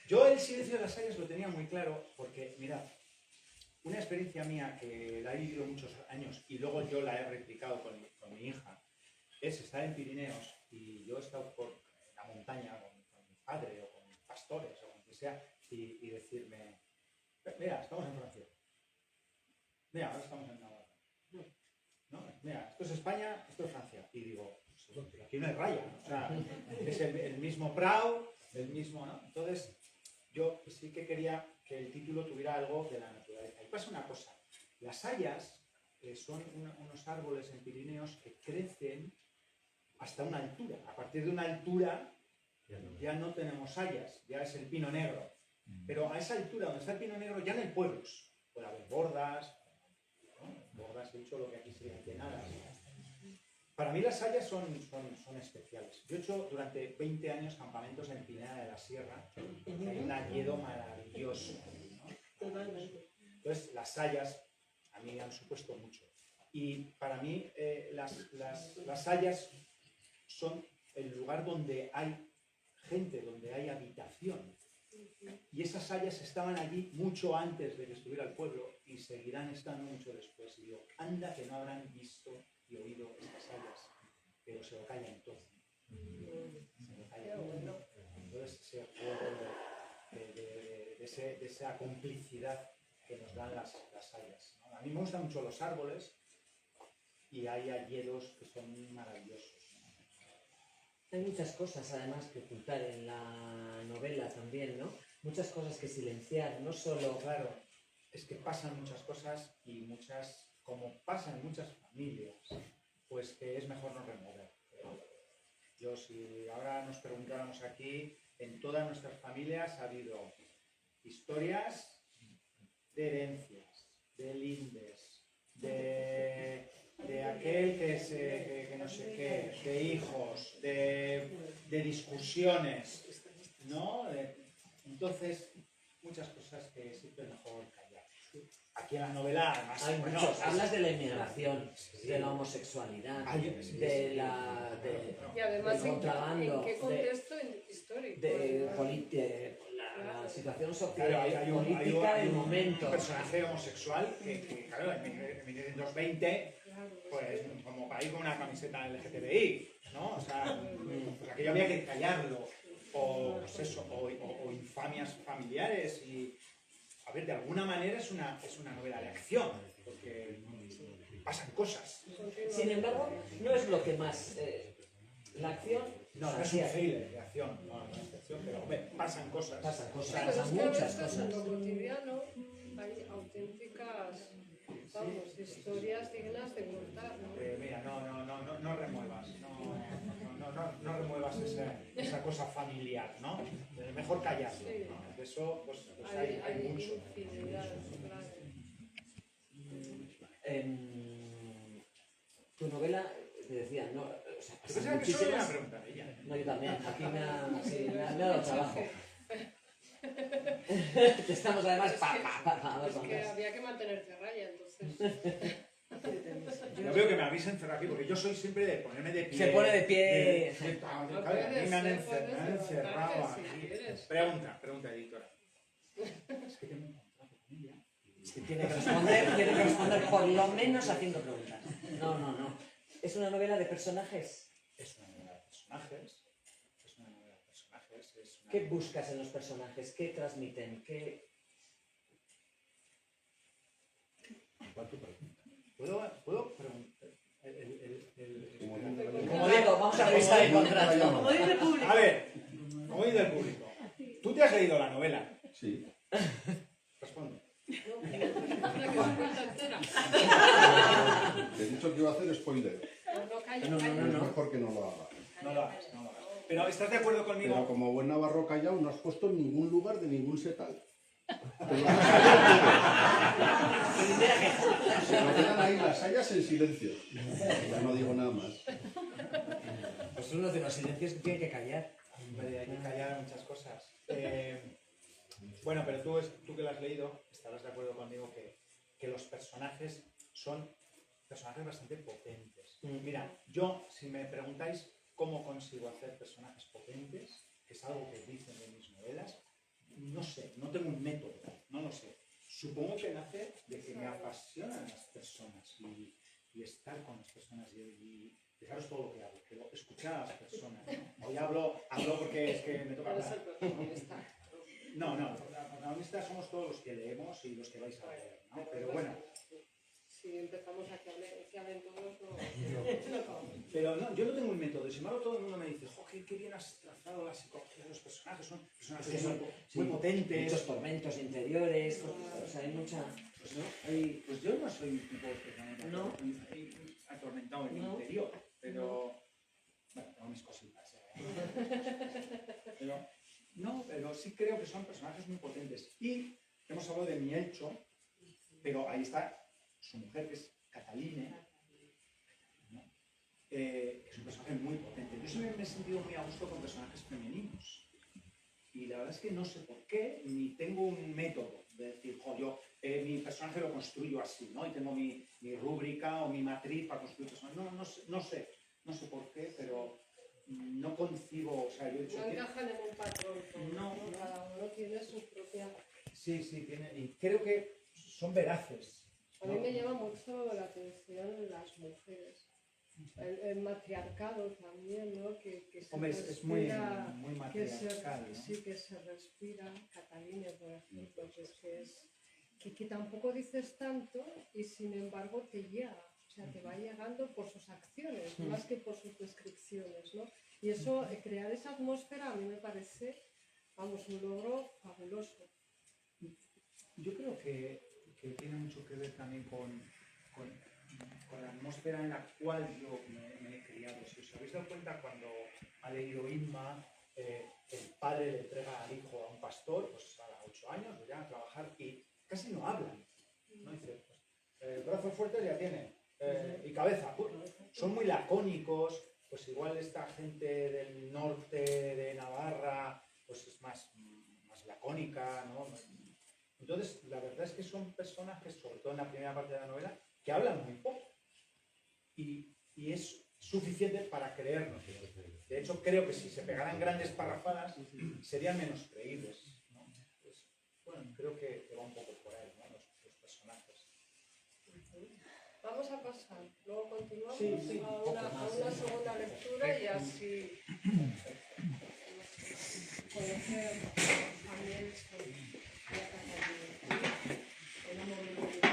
Yo el silencio de las sayas lo tenía muy claro porque, mirad, una experiencia mía que la he vivido muchos años y luego yo la he replicado con mi hija, es estar en Pirineos y yo he estado por la montaña con mi padre o con pastores o con quien sea y decirme, mira, estamos en Francia. Mira, ahora estamos en Navarra. ¿No? Mira, esto es España, esto es Francia. Y digo, pues, aquí no hay raya, ¿no? O sea, es el mismo Prado, el mismo, ¿no? Entonces, yo sí que quería que el título tuviera algo de la naturaleza. Y pasa una cosa, las hayas son unos árboles en Pirineos que crecen hasta una altura. A partir de una altura ya no tenemos hayas, ya es el pino negro. Pero a esa altura donde está el pino negro ya no hay pueblos. Puede haber bordas, ¿no? Bordas, he dicho lo que aquí serían llenadas. Para mí las hayas son especiales. Yo he hecho durante 20 años campamentos en Pineda de la Sierra. Hay un hayedo maravilloso, ¿no? Entonces las hayas a mí me han supuesto mucho. Y para mí las hayas son el lugar donde hay gente, donde hay habitación. Y esas hayas estaban allí mucho antes de que estuviera el pueblo y seguirán estando mucho después. Y digo, anda que no habrán visto y oído estas hayas, pero se lo callan todo. Se lo callan. Entonces ese juego de esa complicidad que nos dan las hayas, ¿no? A mí me gustan mucho los árboles y hay hayedos que son maravillosos. Hay muchas cosas además que ocultar en la novela también, ¿no? Muchas cosas que silenciar, no solo... Claro, es que pasan muchas cosas y muchas, como pasan en muchas familias, pues que es mejor no remover. Yo, si ahora nos preguntáramos aquí, en todas nuestras familias ha habido historias de herencias, de lindes, de de aquel que no sé qué, de hijos, de discusiones, ¿no? Entonces, muchas cosas que siempre es mejor callar. Aquí en la novela, además, Hay bueno, muchos, hablas de la inmigración, de la homosexualidad, de la Y además, del contrabando, ¿en qué contexto histórico? de la situación claro, hay política del un momento. personaje homosexual que, claro, en 1920, Claro, pues como para ir con una camiseta LGTBI, ¿no? O sea, pues aquello había que callarlo, o pues eso, o infamias familiares, y a ver, de alguna manera es una novela de acción, porque pasan cosas. Sin embargo, no es lo que más... la acción... No es un thriller de acción, no es de acción, pero hombre, pasan cosas. Pasan cosas, Pero es pasan que a muchas veces en cosas. lo cotidiano hay auténticas, vamos, historias dignas de contar, ¿no? Mira, no remuevas, no remuevas esa cosa familiar, ¿no? Mejor callarlo, Sí. ¿no? De eso, pues hay mucho. infinidad, claro. Tu novela, te decía, no, o sea, Yo pasan pensaba que solo era una muchísimas... pregunta de ella. No, yo también, aquí me ha dado trabajo. Estamos además Es que había que mantenerse a raya, entonces. Yo veo que me habéis encerrado aquí, porque yo soy siempre de ponerme de pie. Se pone de pie. Claro, No a mí me han puede ser, encerrado puedes levantarte aquí. si quieres. Pregunta, editora. Es que tengo un contrato con ella. Es que tiene que responder por lo menos a 5 preguntas. No. Es una novela de personajes. Es una novela de personajes. ¿Qué buscas en los personajes? ¿Qué transmiten? ¿Cuál tu pregunta? ¿Puedo preguntar? Como digo, vamos a revisar el contrato. Como dice el público. A ver, como dice el público. ¿Tú te has leído la novela? Sí. Responde. No, una que se cuenta entera. Te he dicho que iba a hacer spoiler. No, calla, No. calla. Es mejor que no lo haga. No lo hagas. Pero ¿estás de acuerdo conmigo? Pero como buen navarro callado, no has puesto en ningún lugar de ningún setal. Te lo has Se me quedan ahí las hayas en silencio. Ya no digo nada más. Pues es uno de los silencios que tiene que callar. Hombre, hay que callar muchas cosas. Bueno, pero tú que lo has leído, estarás de acuerdo conmigo que los personajes son personajes bastante potentes. Mira, yo, si me preguntáis cómo consigo hacer personajes potentes, que es algo que dicen en mis novelas, no sé, no tengo un método, no lo sé. Supongo que nace de que me apasionan las personas y estar con las personas y fijaros todo lo que hago, que escuchar a las personas, ¿no? Hoy hablo porque es que me toca Eres hablar. el protagonista. No, los protagonistas somos todos los que leemos y los que vais a leer, ¿no? Pero bueno, Si empezamos a que hablen todos, no acabamos. pero no, yo no tengo un método. Sin embargo, todo el mundo me dice, jo, qué bien has trazado la psicología de los personajes, son personajes muy potentes. Muchos tormentos interiores, o sea, hay mucha... Pues yo no soy un tipo especialmente ¿No? atormentado en mi ¿No? interior, pero bueno, tengo mis cositas. Pero sí creo que son personajes muy potentes. Y hemos hablado de Mielcho, pero ahí está su mujer, que es Cataline, ¿no? Es un personaje muy potente. Yo siempre me he sentido muy a gusto con personajes femeninos. Y la verdad es que no sé por qué, ni tengo un método de decir, yo mi personaje lo construyo así, ¿no? Y tengo mi rúbrica o mi matriz para construir personajes. No sé por qué, pero no concibo, o sea, yo he dicho... No encajan en un patrón. No. Cada uno tiene su propia... Sí, tiene, y creo que son veraces. A mí me llama mucho la atención las mujeres. El matriarcado también, ¿no? Que se Hombre, es muy respira, matriarcal, ¿no? Sí, que se respira. Catalina, por ejemplo, que tampoco dices tanto y sin embargo te llega. O sea, te va llegando por sus acciones, más que por sus descripciones, ¿no? Y eso, crear esa atmósfera a mí me parece, vamos, un logro fabuloso. Yo creo que tiene mucho que ver también con la atmósfera en la cual yo me he criado. Si os habéis dado cuenta, cuando ha leído Inma, el padre le entrega al hijo a un pastor, pues a 8 años, lo llaman a trabajar y casi no hablan. ¿No? Dice, pues, el brazo fuerte ya tiene, y cabeza. Son muy lacónicos, pues igual esta gente del norte de Navarra pues es más lacónica, ¿no? Entonces, la verdad es que son personajes, sobre todo en la primera parte de la novela, que hablan muy poco. Y es suficiente para creernos. De hecho, creo que si se pegaran grandes parrafadas, serían menos creíbles, ¿no? Pues, bueno, creo que va un poco por ahí, ¿no? Los personajes. Vamos a pasar, luego continuamos Sí, a una segunda lectura y así conocer también sobre la Cataluña, el amor de la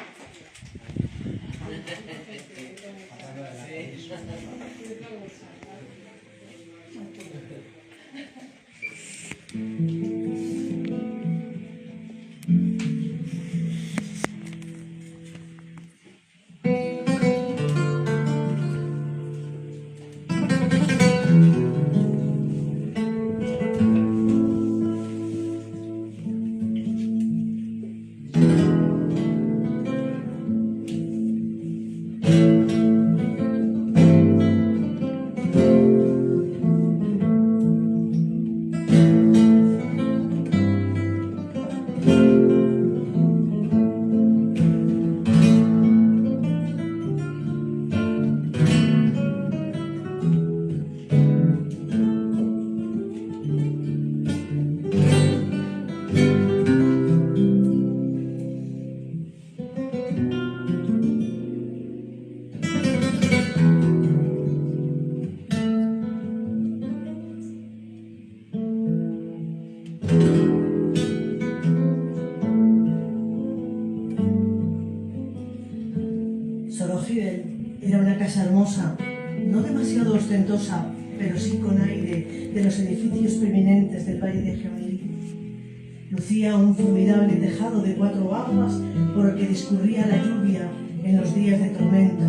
Sorojibel era una casa hermosa, no demasiado ostentosa, pero sí con aire de los edificios preeminentes del valle de Gemelli. Lucía un formidable tejado de 4 aguas por el que discurría la lluvia en los días de tormenta.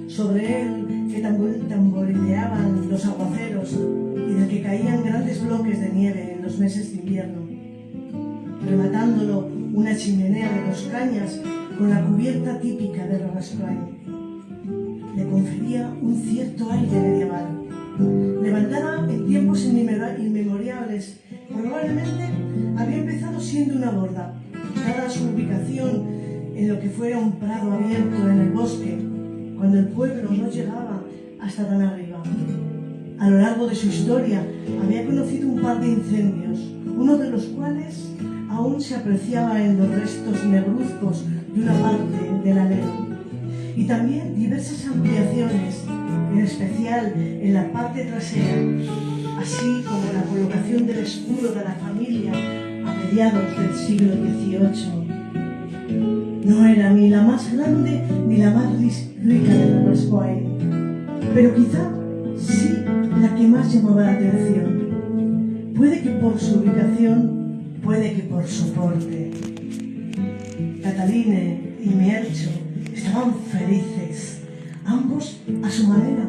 Sobre él que tamborileaban los aguaceros y del que caían grandes bloques de nieve en los meses de invierno. Rematándolo una chimenea de 2 cañas con la cubierta típica de Rarascoain. Le confería un cierto aire medieval. Levantada en tiempos inmemoriales, probablemente había empezado siendo una borda, dada su ubicación en lo que fuera un prado abierto en el bosque, cuando el pueblo no llegaba hasta tan arriba. A lo largo de su historia había conocido un par de incendios, uno de los cuales aún se apreciaba en los restos negruzcos de una parte del alero, y también diversas ampliaciones, en especial en la parte trasera, así como la colocación del escudo de la familia a mediados del siglo XVIII. No era ni la más grande ni la más rica de la Rarascoain, pero quizá sí la que más llamaba la atención. Puede que por su ubicación, puede que por su porte. Cataline y Mielcho estaban felices, ambos a su manera.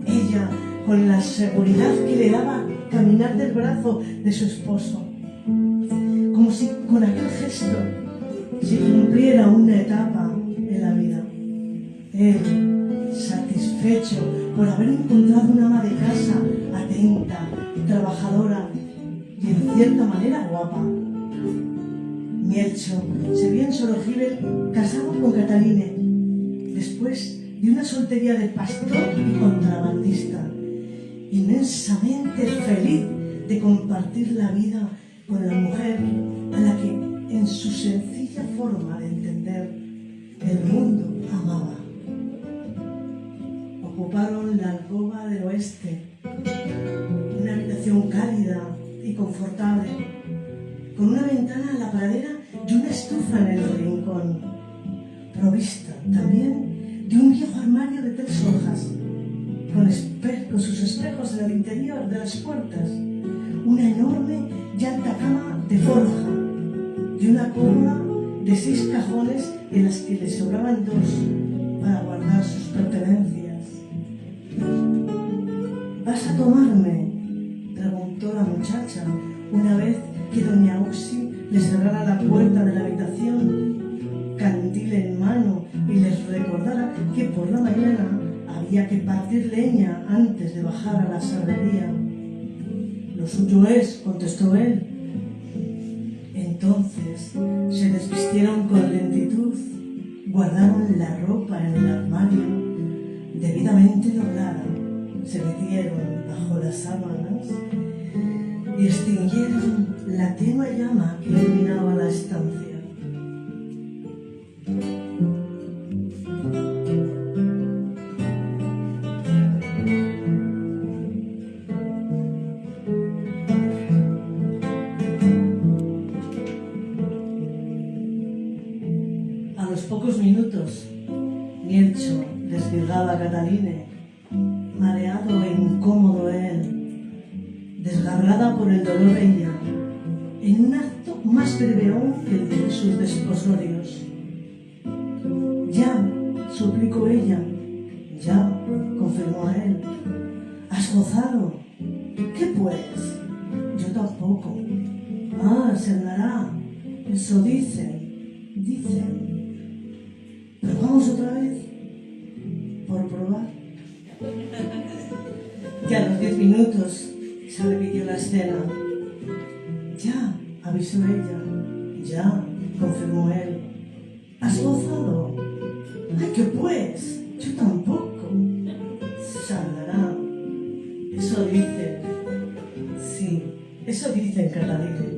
Ella con la seguridad que le daba caminar del brazo de su esposo, como si con aquel gesto se cumpliera una etapa en la vida. Él, satisfecho por haber encontrado una ama de casa atenta, trabajadora y en cierta manera guapa. Mielcho se vio en Sorojibel casado con Cataline, después de una soltería de pastor y contrabandista, inmensamente feliz de compartir la vida con la mujer a la que, en su sencilla forma de entender el mundo, amaba. Ocuparon la alcoba del oeste, una habitación cálida y confortable, con una ventana a la pradera y una estufa en el rincón, provista también de un viejo armario de 3 hojas, con sus espejos en el interior de las puertas, una enorme y alta cama de forja y una cómoda de 6 cajones en las que le sobraban 2 para guardar sus pertenencias. ¿Vas a tomarme?, preguntó la muchacha una vez que doña Uxi le cerrara la puerta de la habitación, cantil en mano y les recordara que por la mañana había que partir leña antes de bajar a la serrería. Lo suyo es, contestó él. Entonces se desvistieron con lentitud, guardaron la ropa en el armario debidamente doblada, se metieron bajo las sábanas y extinguieron la tenue llama que iluminaba la estancia. A los pocos minutos, Mielcho desvirgaba a Cataline, mareado e incómodo él, desgarrada por el dolor ella, en un acto más breve aún que el de sus desposorios. Ya, suplicó ella, ya, confirmó a él. ¿Has gozado? ¿Qué pues? Yo tampoco. Ah, se andará. Eso dicen, dicen. ¿Probamos otra vez? Por probar. Y a los 10 minutos se repitió la escena. Ya, avisó ella. Ya, confirmó él. ¿Has gozado? ¡Ay, qué pues! Yo tampoco. Sandará. Eso dicen. Sí, eso dicen, Catalina.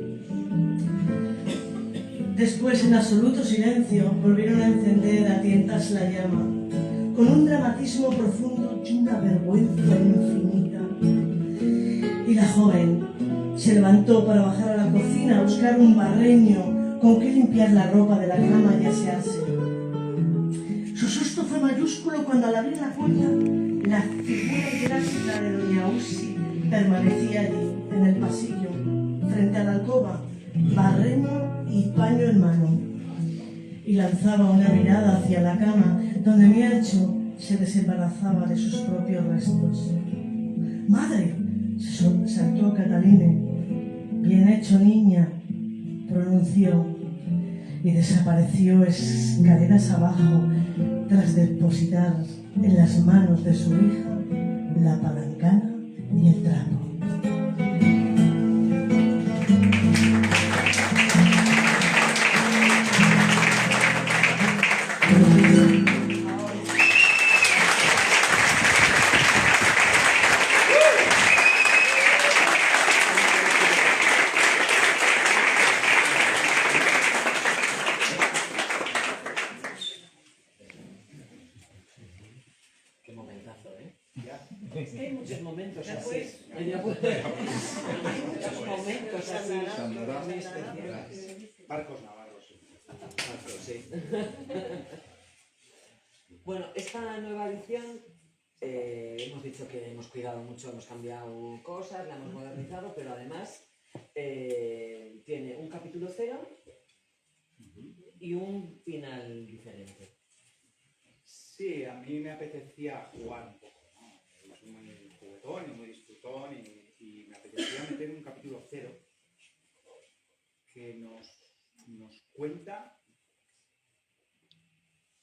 Después, en absoluto silencio, volvieron a encender a tientas la llama, con un dramatismo profundo y una vergüenza infinita. Y la joven se levantó para bajar a la cocina a buscar un barreño con que limpiar la ropa de la cama y asearse. Su susto fue mayúsculo cuando al abrir la puerta, la figura clásica de doña Usi permanecía allí, en el pasillo, frente a la alcoba, barreño y paño en mano, y lanzaba una mirada hacia la cama donde Mielcho se desembarazaba de sus propios restos. ¡Madre!, se saltó Cataline. «Bien hecho, niña», pronunció, y desapareció escaleras abajo tras depositar en las manos de su hija la palancana y el trapo. Qué momentazo, ¿eh? Ya. Es que hay muchos momentos Ya así. pues. Ya pues. Hay muchos momentos así. Sandará. Muy especiales. Barcos navarros. Barcos, sí. Bueno, esta nueva edición hemos dicho que hemos cuidado mucho, hemos cambiado cosas, la hemos modernizado, pero además tiene un capítulo cero y un final diferente. Sí, a mí me apetecía jugar un poco, ¿no? Soy muy juguetón y muy disfrutón y me apetecía meter un capítulo cero que nos cuenta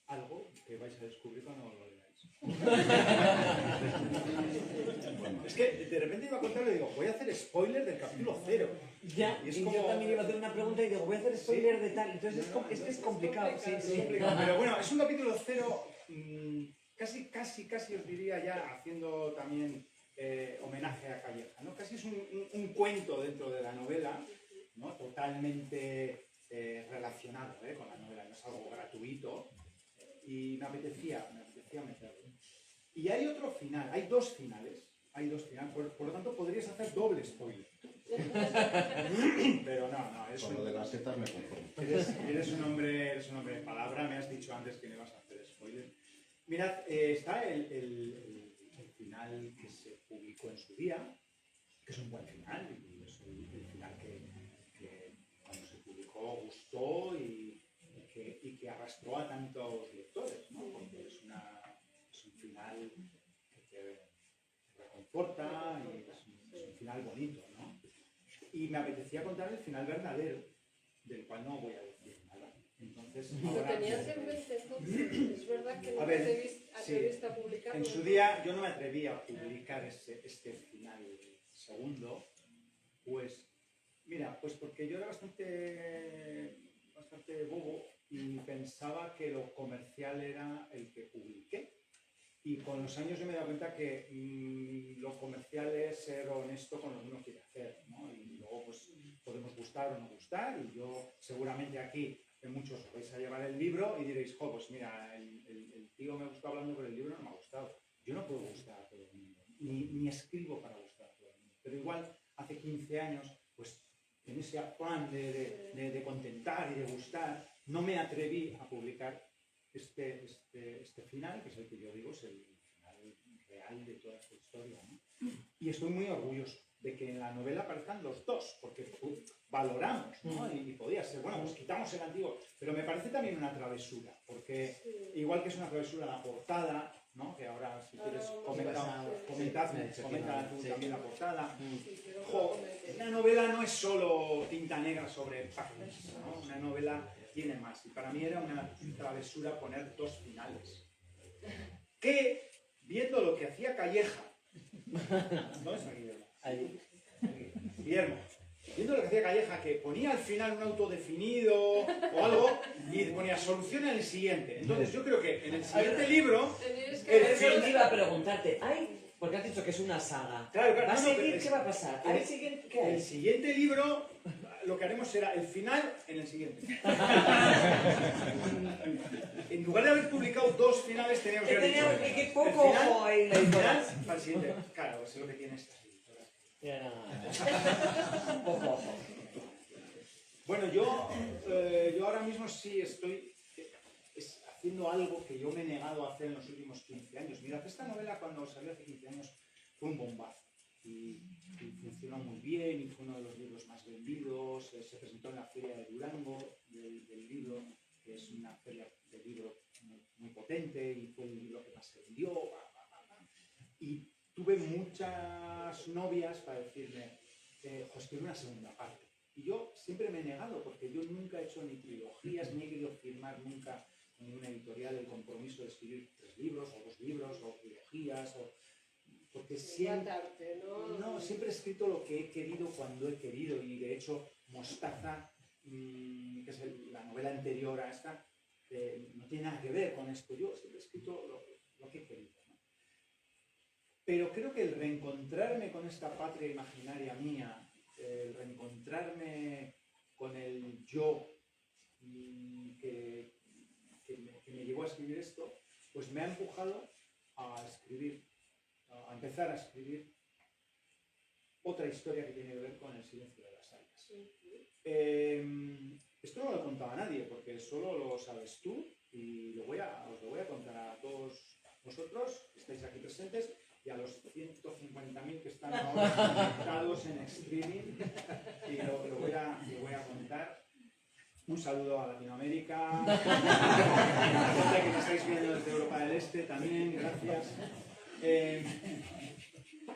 algo que vais a descubrir cuando lo leáis. Es que de repente iba a contarlo y digo, voy a hacer spoiler del capítulo cero. Ya, Y es y como- yo también iba a hacer una pregunta y digo, voy a hacer spoiler de tal. Entonces es que es complicado. Sí, sí. Pero bueno, es un capítulo cero, casi os diría ya, haciendo también homenaje a Calleja, ¿no? Casi es un cuento dentro de la novela, ¿no? Totalmente relacionado con la novela, no es algo gratuito, y me apetecía meterlo. Y hay otro final, hay dos finales, por lo tanto podrías hacer doble spoiler. Pero no, es Con lo de las setas me conformo. eres un hombre de palabra, me has dicho antes que no ibas a hacer spoiler. Mirad, está el final que se publicó en su día, que es un buen final, y es el final que cuando se publicó gustó y que arrastró a tantos lectores, ¿no? Porque es un final que te reconforta y es un final bonito, ¿no? Y me apetecía contar el final verdadero, del cual no voy a decir nada. Entonces, Entonces, ¿Lo ahora- tenías en mente entonces? Es verdad que no A te ver, atreviste a publicarlo. En su día yo no me atreví a publicar este final segundo, pues mira, pues porque yo era bastante bobo y pensaba que lo comercial era el que publiqué. Y con los años yo me he dado cuenta que lo comercial es ser honesto con lo que uno quiere hacer, ¿no? Y luego pues podemos gustar o no gustar, y yo seguramente aquí muchos os vais a llevar el libro y diréis, jo, pues mira, el tío me gustó hablando, pero el libro no me ha gustado. Yo no puedo gustar a todo el mundo, ni escribo para gustar a todo el mundo. Pero igual hace 15 años, pues en ese afán de contentar y de gustar, no me atreví a publicar este final, que es el que yo digo, es el final real de toda esta historia, ¿no? Y estoy muy orgulloso de que en la novela aparezcan los dos, porque valoramos, ¿no? Y podía ser, bueno, pues quitamos el antiguo, pero me parece también una travesura, porque igual que es una travesura la portada, ¿no? Que ahora, si quieres, comenta tú también la portada. Jo, una novela no es solo tinta negra sobre páginas, ¿no? Una novela tiene más. Y para mí era una travesura poner dos finales. Que, viendo lo que hacía Calleja, ¿dónde está Guillermo? Ahí. Guillermo. Viendo lo que hacía Calleja, que ponía al final un autodefinido o algo y ponía solución en el siguiente. Entonces yo creo que en el siguiente libro... Tenías El que Eso es lo que iba a preguntarte. Ay, porque has dicho que es una saga. Claro, ¿Va a no, seguir? pero ¿Qué va a pasar? ¿Al siguiente qué hay? El siguiente libro, lo que haremos será el final en el siguiente. En lugar de haber publicado dos finales, teníamos que haber dicho... Qué poco el final- ojo hay la el editorial. final para el siguiente. Claro, eso es lo que tiene esta editorial. Ya, no. Poco ojo. Bueno, yo ahora mismo sí estoy haciendo algo que yo me he negado a hacer en los últimos 15 años. Mira, esta novela cuando salió hace 15 años fue un bombazo y funcionó muy bien y fue uno de los libros más vendidos. Se presentó en la Feria de Durango del libro, que es una feria de libro muy potente, y fue el libro que más se vendió. Y tuve muchas novias para decirme, pues quiero una segunda parte. Y yo siempre me he negado, porque yo nunca he hecho ni trilogías, ni he querido firmar nunca en una editorial el compromiso de escribir 3 libros, o 2 libros, o trilogías, porque siempre, siempre he escrito lo que he querido cuando he querido, y de hecho Mostaza, que es la novela anterior a esta, no tiene nada que ver con esto. Yo siempre he escrito lo que he querido, ¿no? Pero creo que el reencontrarme con esta patria imaginaria mía, el reencontrarme con el yo que me llevó a escribir esto, pues me ha empujado a empezar a escribir otra historia que tiene que ver con el silencio de las almas. Esto no lo he contado a nadie, porque solo lo sabes tú, y os lo voy a contar a todos vosotros que estáis aquí presentes, y a los 150.000 que están ahora conectados en streaming, y lo voy a contar. Un saludo a Latinoamérica, a la gente que me estáis viendo desde Europa del Este también, gracias.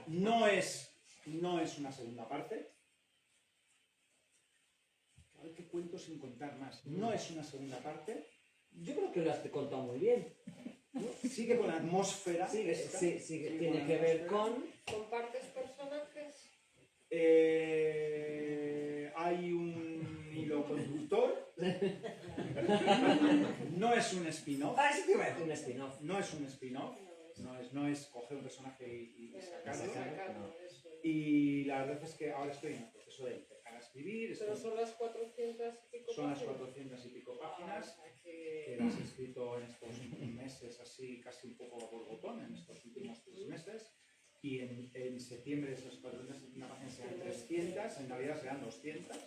No es una segunda parte. A ver qué cuento sin contar más. No es una segunda parte. Yo creo que lo has contado muy bien. Sigue con la atmósfera. Sí, Sigue tiene con que la ver atmósfera. con... ¿Compartes personajes? Hay un hilo conductor. No es un spin-off. Ah, eso te iba a decir un spin-off. No es un spin-off. No es coger un personaje y sacarlo. Sacarlo, eso. Y la verdad es que ahora estoy en el proceso de empezar a escribir. Pero son las 400 y pico Son las páginas. 400 y pico páginas que Que... las he escrito en estos meses, así casi un poco a borbotón, en estos últimos 3 meses. Y en septiembre esas 400 páginas serán 300, en Navidad serán 200.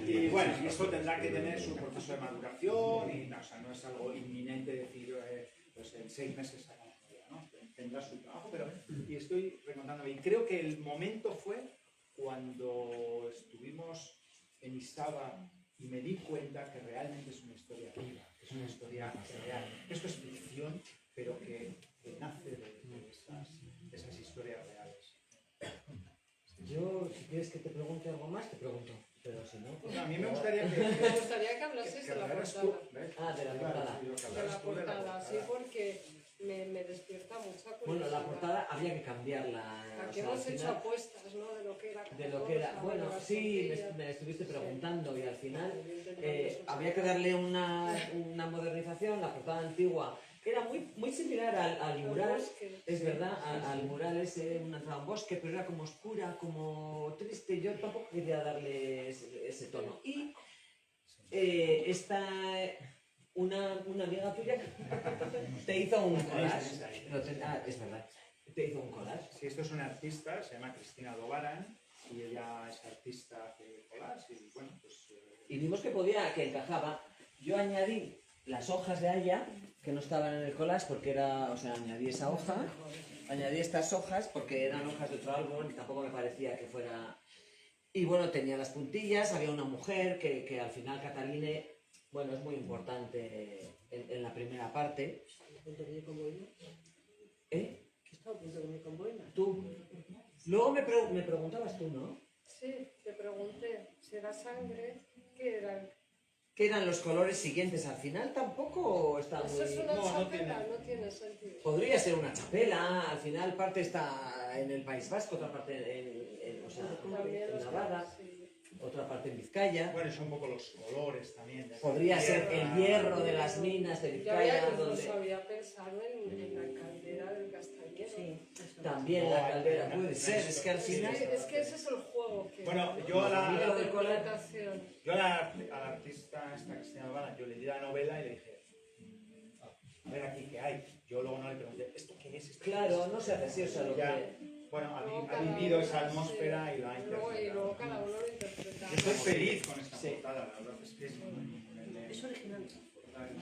Y bueno, y esto tendrá que tener su proceso de maduración, y no, o sea, no es algo inminente decir, pues en 6 meses sacamos novela, ¿no? Tendrá su trabajo, pero y estoy recontándome. Y creo que el momento fue cuando estuvimos en Izaba y me di cuenta que realmente es una historia viva, que es una historia real. Esto es ficción, pero que nace de esas historias reales. Yo, si quieres que te pregunte algo más, te pregunto. pero si no... pues- A mí me gustaría que Me gustaría que hablases de la hablaras portada. tú, ¿ves? Ah, de la portada. Claro, que De hablaras la tú de portada, sí, porque me despierta mucha curiosidad. Bueno, la portada habría que cambiarla. Aquí o sea, hemos al hecho final, apuestas, ¿no? De lo que era. de lo que era. Bueno, las sí, tortillas. me estuviste Sí. preguntando y al final Intentando habría que darle una modernización. La portada antigua era muy similar al Los mural. bosques. Es verdad, al mural ese, una entrada a un bosque, pero era como oscura, como triste. Yo tampoco quería darle ese tono. Y una amiga tuya te hizo un collage. Es verdad, te hizo un collage. Sí, esto es una artista, se llama Cristina Dobaran, y ella es artista hace collage, y bueno, pues... Y vimos que encajaba. Yo añadí las hojas de haya, que no estaban en el collage, porque añadí esa hoja, añadí estas hojas, porque eran hojas de otro árbol, y tampoco me parecía que fuera... Y bueno, tenía las puntillas, había una mujer que al final Cataline, bueno, es muy importante en la primera parte. ¿Eh? Tú. Luego me preguntabas tú, ¿no? Sí, te pregunté, ¿será sangre? ¿Qué era? ¿Qué eran los colores siguientes? Al final tampoco está muy... Eso es una no chapela, no tiene sentido. Podría ser una chapela, al final parte está en el País Vasco, otra parte También en los Navarra, sí. otra parte en Vizcaya. Bueno, son un poco los colores también. Podría ser el hierro de las minas de Yo había, Vizcaya, incluso donde había pensado en la caldera del Castañero. también la caldera puede ser, es que al final... Es que ese es el juego que... Bueno, ¿no? yo a La Lo del color- interpretación. Yo a la artista esta Cristina Dobaran, yo le di la novela y le dije, a ver aquí qué hay. Yo luego no le pregunté, ¿esto qué es? ¿Esto qué Claro, es?". no se hace así, o sea, lo Ya, que... bueno, Luego ha cada vivido uno, esa sí. atmósfera y lo ha Y luego interpretado. cada uno lo interpreta. Yo estoy feliz con esta Sí. portada, la verdad es que es Es original.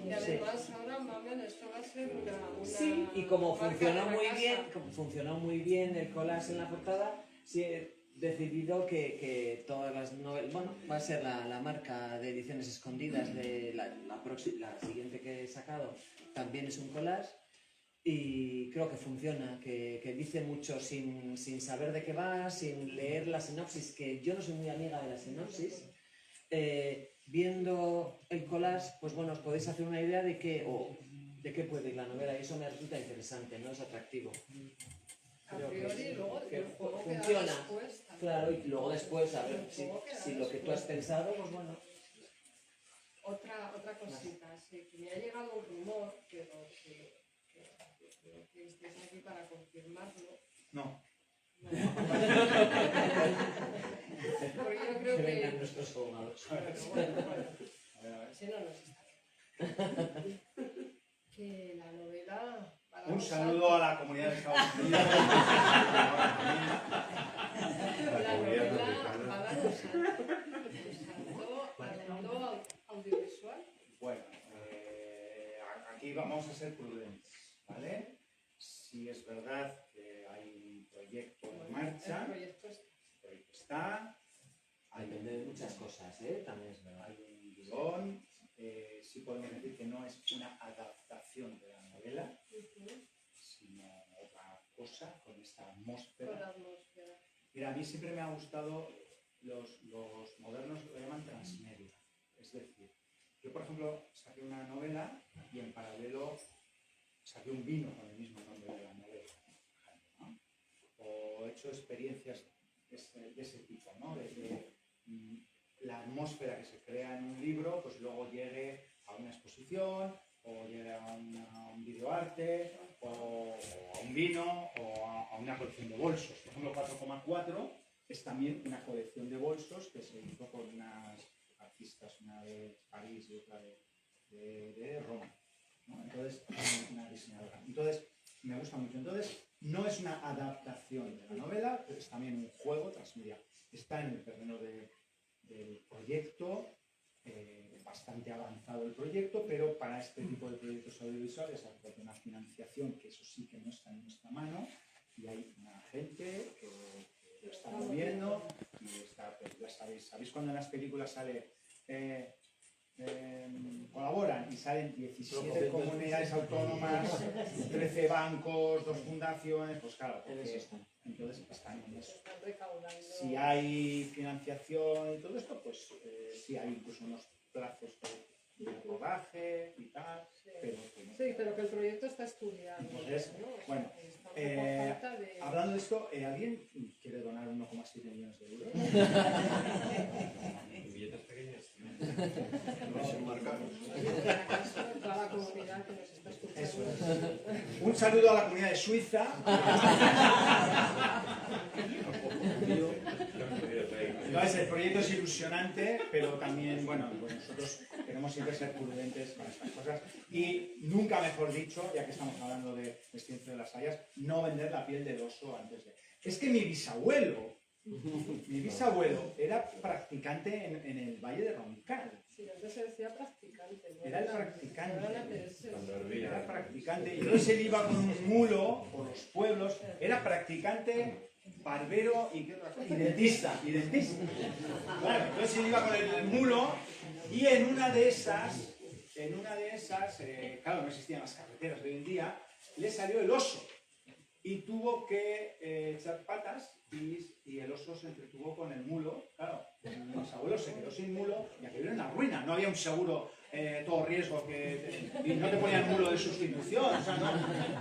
Y además ahora, Mamen, esto va a ser una Sí, y como marca funcionó de la muy casa. bien, como funcionó muy bien el collage en la portada, sí he decidido que todas las novelas, bueno, va a ser la marca de Ediciones Escondidas de la siguiente que he sacado, también es un collage y creo que funciona, que dice mucho sin saber de qué va, sin leer la sinopsis, que yo no soy muy amiga de la sinopsis. Viendo el collage, pues bueno, os podéis hacer una idea de qué puede ir la novela y eso me resulta interesante, ¿no? Es atractivo. A Creo que priori, luego que el juego queda funciona. después también. Claro, y luego después, a ver, El juego queda si lo que tú has después. pensado, pues bueno. Otra cosita, sí, que me ha llegado un rumor, pero que estéis aquí para confirmarlo. No. Porque yo creo Que que... vengan nuestros abogados. Bueno, A ver. si no nos está bien. Que la novela... para Un los saludo a la comunidad de Estados Unidos. La novela va a dar un salto al mundo audiovisual. Bueno, aquí vamos a ser prudentes, ¿vale? Si es verdad que hay un proyecto en marcha, El proyecto es... el proyecto está, Depende de muchas cosas, ¿eh? También es verdad. hay un guión, sí podemos decir que no es una adaptación de la novela, sino otra cosa con esta con atmósfera. la atmósfera. Mira, a mí siempre me ha gustado, los modernos lo llaman transmedia. Es decir, yo por ejemplo saqué una novela y en paralelo saqué un vino con el mismo nombre de la novela, ¿no? O he hecho experiencias de ese tipo, ¿no? De que la atmósfera que se crea en un libro, pues luego llegue a una exposición, o llegue a un videoarte, o a un vino, o a una colección de bolsos. Por ejemplo, 4,4 es también una colección de bolsos que se hizo por unas artistas, una de París y otra de Roma, ¿no? Entonces, una diseñadora. Entonces, me gusta mucho. Entonces, no es una adaptación de la novela, pero es también un juego transmedia. Está en el terreno del proyecto, bastante avanzado el proyecto, pero para este tipo de proyectos audiovisuales hace una financiación que eso sí que no está en nuestra mano y hay una gente que lo está moviendo y está, pues ya sabéis cuando en las películas sale colaboran y salen 17 comunidades autónomas, 13 bancos, 2 fundaciones, pues claro, entonces están en eso. Están recaudando. Si hay financiación y todo esto, pues sí hay incluso unos plazos de rodaje y tal, pero que no. Sí, pero que el proyecto está estudiado. Entonces, ¿no? O sea, bueno, que está un poco a falta de... hablando de esto, ¿alguien quiere donar 1,7 millones de euros? Billetes pequeños. Toda la comunidad que nos está escuchando. Eso es. Un saludo a la comunidad de Suiza. Entonces, el proyecto es ilusionante, pero también, bueno, pues nosotros queremos siempre ser prudentes con estas cosas y nunca mejor dicho, ya que estamos hablando de extinción de las hayas, no vender la piel del oso antes de... Es que mi bisabuelo era practicante en el Valle de Roncal. Sí, antes se decía practicante. ¿no? Era el practicante. Era practicante. Y entonces él iba con un mulo por los pueblos, era practicante, barbero y dentista. Claro, entonces él iba con el mulo y en una de esas, claro, no existían las carreteras de hoy en día, le salió el oso y tuvo que echar patas y el oso se entretuvo con el mulo. Claro, mis abuelos se quedó sin mulo y aquello era una ruina, no había un seguro todo riesgo y no te ponían mulo de sustitución, o sea, no,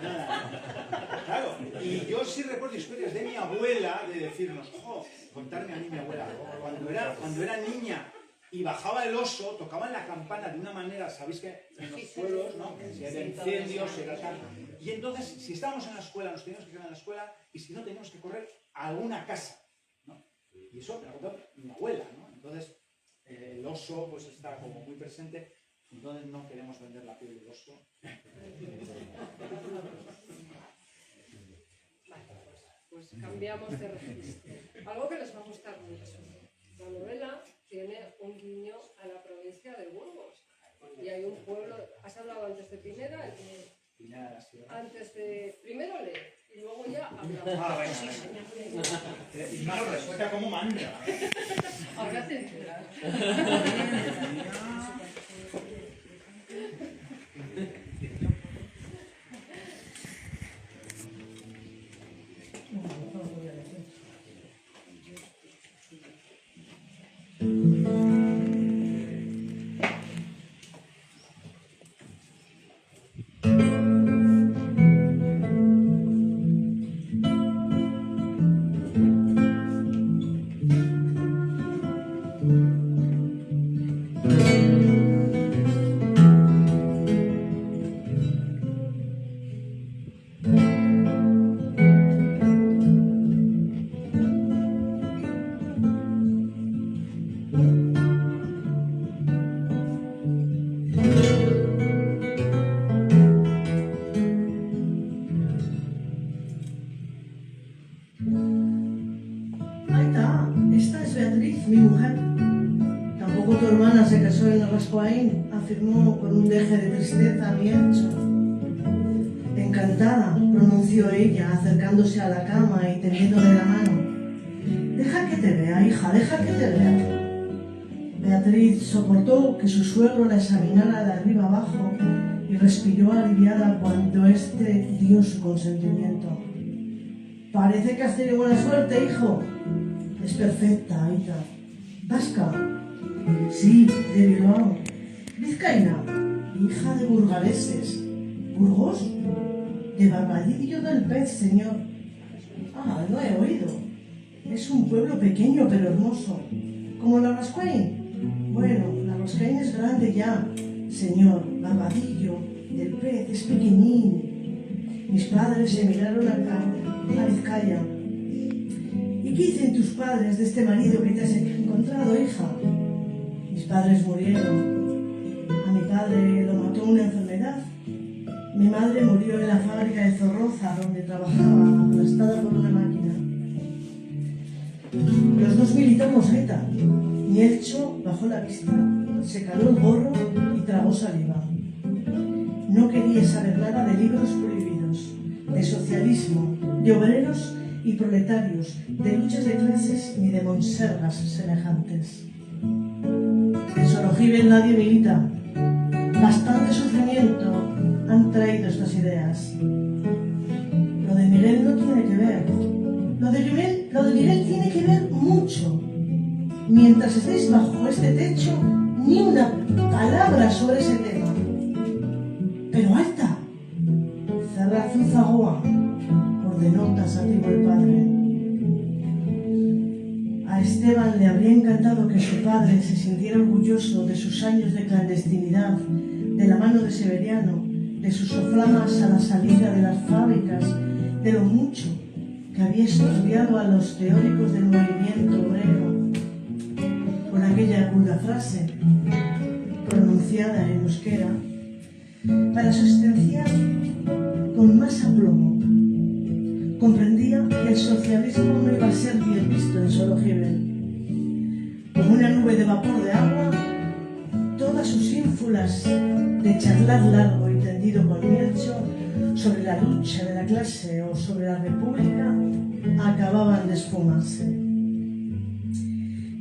nada. Claro, y yo sí recuerdo historias de mi abuela de decirnos, contarme a mí mi abuela, cuando era niña y bajaba el oso, tocaban la campana de una manera, sabéis que en los pueblos, ¿no? Si era incendios, si era tal. Y entonces, si estábamos en la escuela, nos teníamos que quedar en la escuela y si no, teníamos que correr a alguna casa, ¿no? Y eso me lo contó mi abuela, ¿no? Entonces, el oso pues está como muy presente, entonces no queremos vender la piel del oso. Pues cambiamos de registro. Algo que les va a gustar mucho. La novela tiene un guiño a la provincia de Burgos. Y hay un pueblo, has hablado antes de Pineda, Pineda de la Sierra. antes de, primero lee y luego ya hablamos. Venga. Y me lo resuelta como manda. Ahora te enteras. Afirmó con un deje de tristeza bien hecho. Encantada, pronunció ella, acercándose a la cama y tendiéndole la mano. Deja que te vea, hija, deja que te vea. Beatriz soportó que su suegro la examinara de arriba abajo y respiró aliviada cuando éste dio su consentimiento. Parece que has tenido buena suerte, hijo. Es perfecta, Aita. ¿Vasca? Sí, de Bilbao. Vizcaína, hija de burgaleses. ¿Burgos? De Barbadillo del Pez, señor. Ah, no he oído. Es un pueblo pequeño pero hermoso. ¿Como la Rascuain? Bueno, la Rascuain es grande ya, señor. Barbadillo del Pez es pequeñín. Mis padres emigraron a Vizcaya. ¿Y qué dicen tus padres de este marido que te has encontrado, hija? Mis padres murieron. A mi padre lo mató una enfermedad. Mi madre murió en la fábrica de Zorroza, donde trabajaba, aplastada por una máquina. Los dos militamos ETA. Mielcho bajó la vista, se caló el gorro y tragó saliva. No quería saber nada de libros prohibidos, de socialismo, de obreros y proletarios, de luchas de clases ni de monsergas semejantes. Sorojiben nadie milita. Bastante sufrimiento han traído estas ideas. Lo de Miguel no tiene que ver. Lo de Miguel tiene que ver mucho. Mientras estéis bajo este techo, ni una palabra sobre ese tema. Pero alta. Zarrazuzagoa, ordenó taxativo el padre. A Esteban le habría encantado que su padre se sintiera orgulloso de sus años de clandestinidad, de la mano de Severiano, de sus soflamas a la salida de las fábricas, de lo mucho que había estudiado a los teóricos del movimiento obrero, con aquella aguda frase pronunciada en euskera, para sentenciar con más aplomo. Comprendía que el socialismo no iba a ser bien visto en Sorojiben. Como una nube de vapor de agua, todas sus ínfulas de charlar largo y tendido con Melchor sobre la lucha de la clase o sobre la república acababan de esfumarse.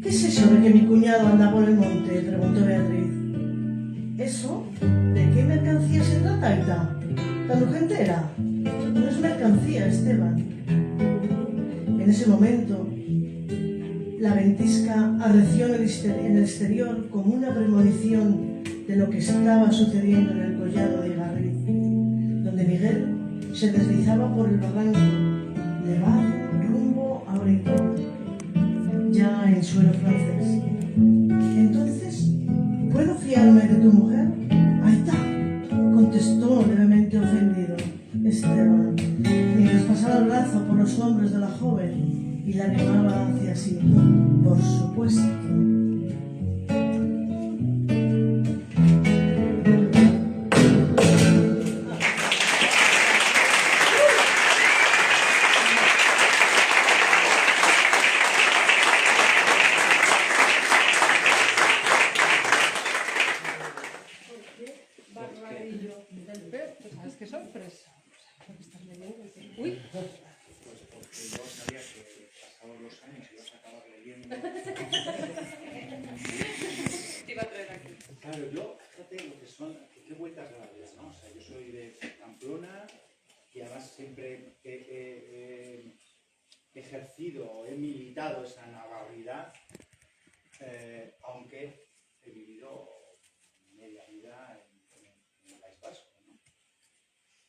¿Qué es eso de que mi cuñado anda por el monte?, preguntó Beatriz. ¿Eso? ¿De qué mercancía se trata, Aita? ¿Tan urgente era? No es mercancía, Esteban. En ese momento, la ventisca arreció en el exterior como una premonición de lo que estaba sucediendo en el collado de Igarriz, donde Miguel se deslizaba por el barranco, nevado rumbo a Bretón, ya en suelo francés. Entonces, ¿puedo fiarme de tu mujer? Ahí está, contestó levemente ofendido Esteban, mientras pasaba el brazo por los hombros de la joven y la animaba hacia sí. Por supuesto. Barbadillo del P. Pues sabes qué sorpresa. Lo que estás leyendo. Uy. Pues porque yo sabía que pasados los años ibas a acabar leyendo. Te iba a traer aquí. Claro, yo, fíjate lo que son, qué vueltas a la vida, ¿no? O sea, yo soy de Pamplona y además siempre he ejercido, he militado esa navarridad, aunque he vivido media vida en el País Vasco, ¿no?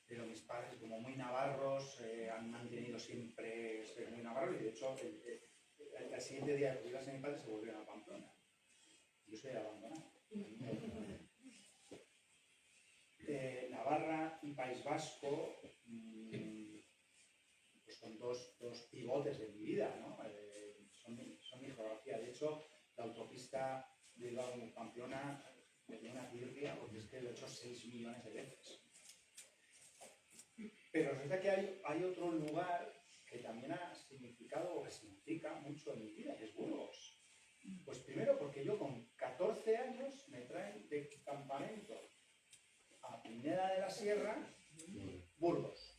Pero mis padres, como muy navarros, han mantenido siempre ser muy navarros y de hecho el siguiente día que ibas a mi padre se volvieron a Pamplona. Yo soy abandonado. Navarra y País Vasco pues son dos pivotes de mi vida, ¿no? Son mi geografía. De hecho, la autopista de Bilbao-Pamplona me dio una tirria porque es que lo he hecho 6 millones de veces. Pero resulta que hay otro lugar que también ha significado o que significa mucho en mi vida, que es Burgos. Pues primero porque yo con 14 años me traen de campamento a Pineda de la Sierra, Burgos.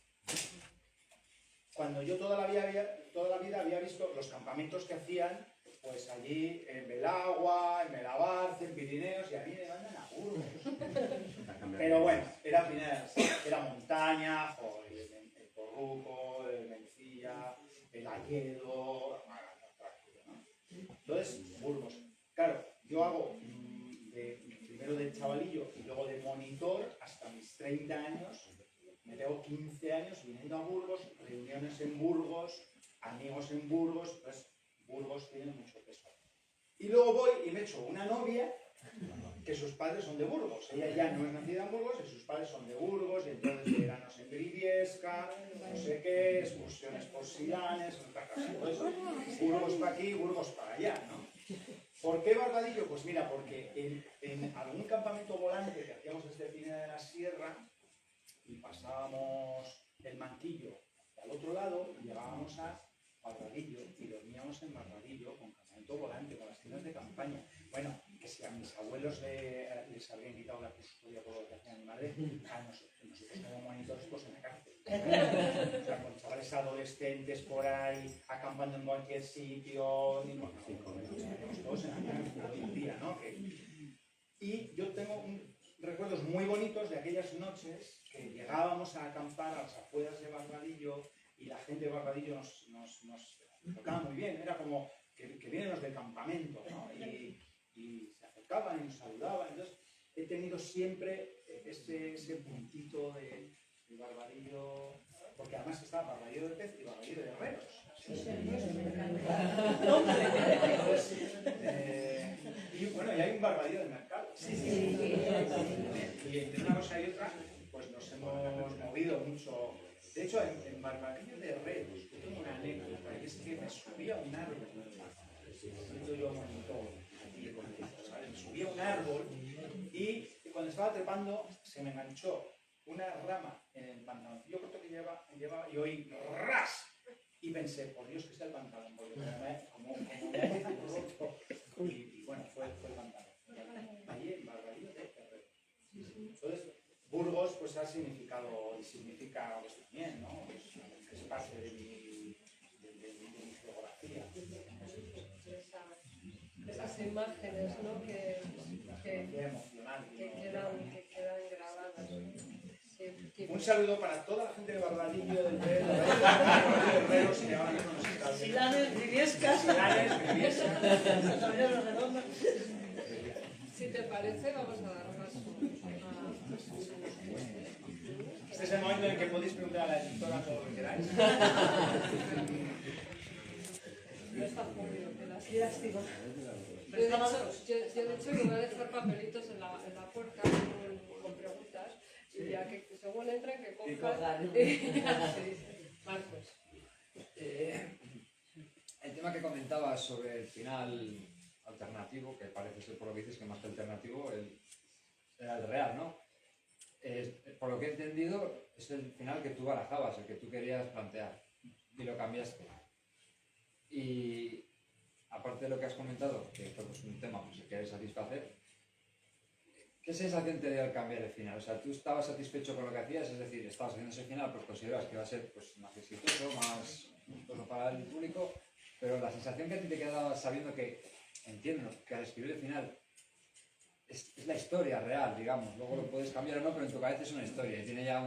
Cuando yo toda la vida había visto los campamentos que hacían pues allí en Belagua, en Melabarce, en Pirineos, y a mí me mandan a Burgos. Pero bueno, era Pineda de la Sierra, era montaña, joder, el Porruco, el Mencilla, el Alledo, ¿no? Entonces, Burgos. Claro, yo hago primero de chavalillo y luego de monitor hasta mis 30 años. Me tengo 15 años viniendo a Burgos, reuniones en Burgos, amigos en Burgos, pues Burgos tiene mucho peso. Y luego voy y me echo una novia que sus padres son de Burgos. Ella ya no es nacida en Burgos y sus padres son de Burgos, y entonces veranos en Briviesca, no sé qué, excursiones por Silanes, entonces Burgos para aquí, Burgos para allá, ¿no? ¿Por qué Barbadillo? Pues mira, porque en algún campamento volante que hacíamos desde Pineda de la Sierra y pasábamos el Manquillo al otro lado, llegábamos a Barbadillo y dormíamos en Barbadillo con campamento volante, con las tiendas de campaña. Bueno, que si a mis abuelos les habrían quitado la custodia por lo que hacía mi madre, a nosotros como monitores pues en la cárcel. O sea, con chavales adolescentes por ahí, acampando en cualquier sitio, estaríamos todos en la cárcel hoy en día, ¿no? Y yo tengo recuerdos muy bonitos de aquellas noches que llegábamos a acampar a las afueras de Barbadillo y la gente de Barbadillo nos tocaba muy bien. Era como que vienen los del campamento, ¿no? Y se acercaban y nos saludaban. Entonces, he tenido siempre ese puntito de Barbadillo, porque además estaba Barbadillo de Pez y Barbadillo de Herreros. Y bueno, y hay un Barbadillo del mercado. Y entre una cosa y otra, pues nos hemos movido mucho. De hecho, en Barbadillo de Herreros, yo tengo una anécdota, y es que me subía a un árbol. Yo monitor, me subía a un árbol y cuando estaba trepando se me enganchó una rama en el pantaloncillo corto que llevaba y oí ¡ras! Y pensé, por Dios que sea el pantalón, porque como me he roto. Y bueno, fue el pantalón. Allí en Barbadillo de Herrero. Entonces, Burgos pues ha significado y significa pues, también, ¿no? Es parte de mi geografía. Esas imágenes, ¿no? que quedan grabadas. Un saludo para toda la gente de Barbadillo, de Herreros, que ahora mismo nos está viendo. Silanes, Briviescas. Si te parece, vamos a dar paso. Este es el momento en que podéis preguntar a la editora todo lo que queráis. No está Julio, que las Lástima. Yo de hecho le voy a dejar papelitos en la puerta con preguntas y ya que según entren que cojan. Marcos. El tema que comentabas sobre el final alternativo, que parece ser por lo que dices que más que alternativo era el real, ¿no? Por lo que he entendido, es el final que tú barajabas, el que tú querías plantear y lo cambiaste. Y aparte de lo que has comentado, que esto es un tema pues, que quieres satisfacer, ¿qué sensación te dio al cambiar el final? O sea, ¿tú estabas satisfecho con lo que hacías? Es decir, estabas haciendo ese final, pues consideras que va a ser pues, más exitoso, más gustoso para el público, pero la sensación que a ti te quedaba sabiendo que, entiendo, que al escribir el final es la historia real, digamos, luego lo puedes cambiar o no, pero en tu cabeza es una historia y tiene ya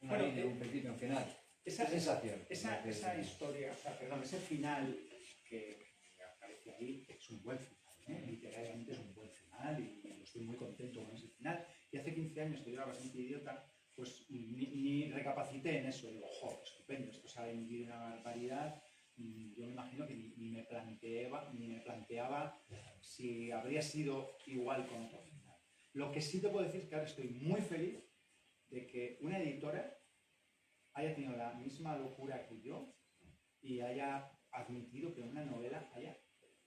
una línea, un principio, un final. Esa sensación. Esa historia, o sea, perdón, ese final que aparece ahí es un buen final, ¿eh? Literalmente es un buen final y estoy muy contento con ese final. Y hace 15 años que yo era bastante idiota, pues ni recapacité en eso. Digo, jo, estupendo, esto se ha vendido una barbaridad. Yo me imagino que ni me planteaba si habría sido igual con otro final. Lo que sí te puedo decir es que ahora estoy muy feliz de que una editora haya tenido la misma locura que yo y haya admitido que en una novela haya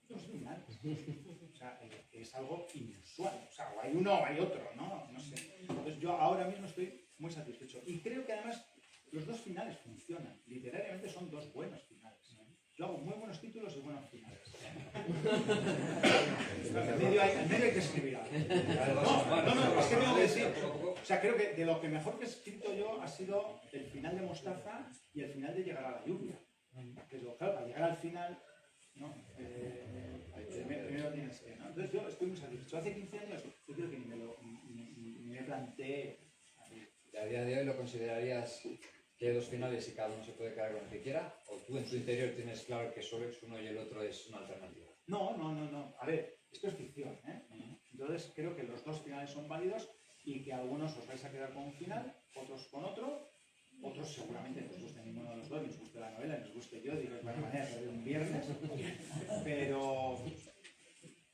dos finales. O sea, es algo inusual. O sea, o hay uno o hay otro, ¿no? No sé. Entonces yo ahora mismo estoy muy satisfecho. Y creo que además los dos finales funcionan. Literariamente son dos buenos finales. Yo hago muy buenos títulos y buenos finales. Al medio hay que escribir algo. No, es que tengo que decir. O sea, creo que de lo que mejor que he escrito yo ha sido el final de Mostaza y el final de Llegar a la lluvia. Que es lo claro, para llegar al final, ¿no? Primero tienes que, ¿no? Entonces yo estoy muy satisfecho. Hace 15 años yo creo que ni me planteé. ¿Y a día de hoy lo considerarías que hay dos finales y cada uno se puede quedar con el que quiera? ¿O tú en tu interior tienes claro que solo es uno y el otro es una alternativa? No. A ver, esto es ficción, ¿eh? Entonces creo que los dos finales son válidos y que algunos os vais a quedar con un final, otros con otro, otros seguramente no os guste ninguno de los dos, nos guste la novela, nos guste yo, digo, es buena manera de perder un viernes,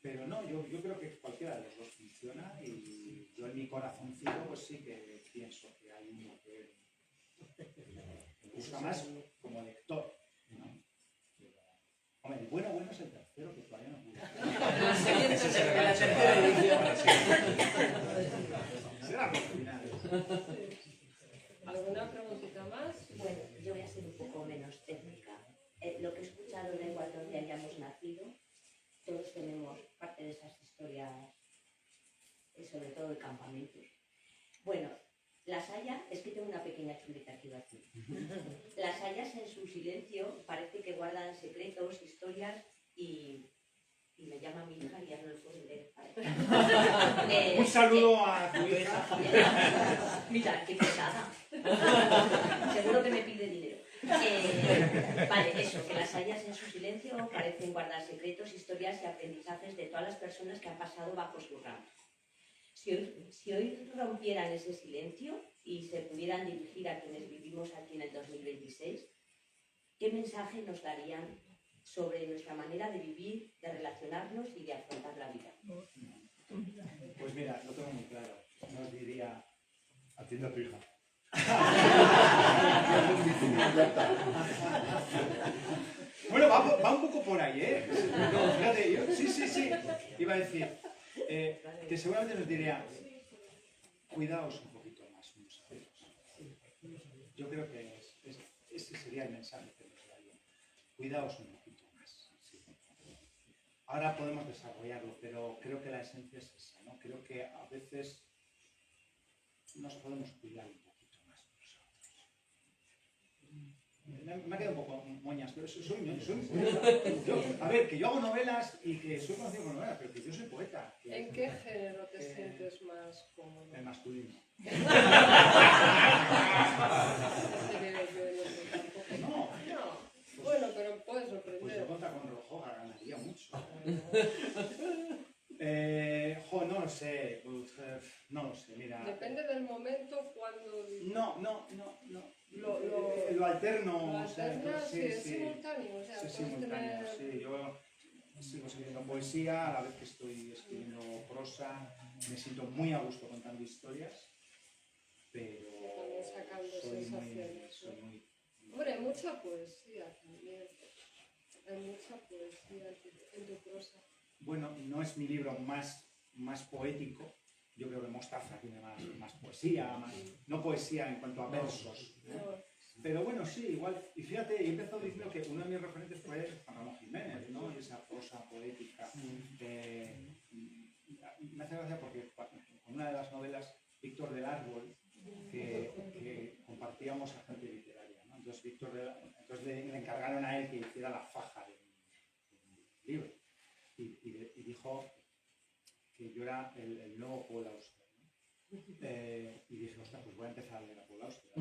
pero no, yo creo que cualquiera de los dos funciona y yo en mi corazoncito pues sí que pienso que hay uno que me gusta más como lector, ¿no? Hombre, el bueno es el tercero, que todavía no pude. Ese se la tercera edición. Será por finales. ¿Alguna preguntita más? Bueno, yo voy a ser un poco menos técnica. Lo que he escuchado da igual donde hayamos nacido, todos tenemos parte de esas historias, sobre todo de campamentos. Bueno, las hayas, es que tengo una pequeña chuleta aquí vacía. Las hayas en su silencio parece que guardan secretos, historias y me me llama mi hija y ya no lo puedo leer. Un saludo a tu hija. Mira, qué pesada. Seguro que me pide dinero. Vale, eso, que las hayas en su silencio parecen guardar secretos, historias y aprendizajes de todas las personas que han pasado bajo su rama. Si hoy rompieran ese silencio y se pudieran dirigir a quienes vivimos aquí en el 2026, ¿qué mensaje nos darían sobre nuestra manera de vivir, de relacionarnos y de afrontar la vida? Pues mira, lo tengo muy claro. Nos diría, atiende a tu hija. Bueno, va un poco por ahí, ¿eh? No, fíjate, yo, sí. Iba a decir que seguramente nos diría, cuidaos un poquito más unos a otros. Yo creo que ese sería el mensaje que nos daría. Cuidaos un poquito más. Sí. Ahora podemos desarrollarlo, pero creo que la esencia es esa, ¿no? Creo que a veces nos podemos cuidar un poquito más nosotros. Me ha quedado un poco moñas, pero soy a ver, que yo hago novelas y que soy conocido por novelas, pero que yo soy poeta. ¿En qué género te sientes más cómodo? El masculino. No. Bueno, pero puedes Pues sorprender. yo contra con Rojoga ganaría mucho. No lo sé. No lo sé, mira. Depende del momento cuando... No. Lo Lo alterno. lo o sea, alternas, sí, es sí. simultáneo. O sea, Sí, puedes simultáneo, tener... sí. Yo sigo escribiendo poesía, a la vez que estoy escribiendo prosa. Me siento muy a gusto contando historias, pero También sacando sensaciones, soy ¿no? muy... Hombre, hay mucha poesía también. Hay mucha poesía en tu prosa. Bueno, no es mi libro más poético. Yo creo que Mostaza tiene más poesía, no poesía en cuanto a versos, ¿no? No, Pero bueno, sí, igual. Y fíjate, he empezado diciendo que uno de mis referentes fue Juan Ramón Jiménez, ¿no? Y esa prosa poética. Me hace gracia porque con una de las novelas, Víctor del Árbol, que compartíamos a gente literaria, ¿no? Entonces le encargaron a él que hiciera la faja del libro. Y dijo que yo era el nuevo Paul Auster, ¿no? Y dije, ostras, pues voy a empezar a leer a Paul Auster.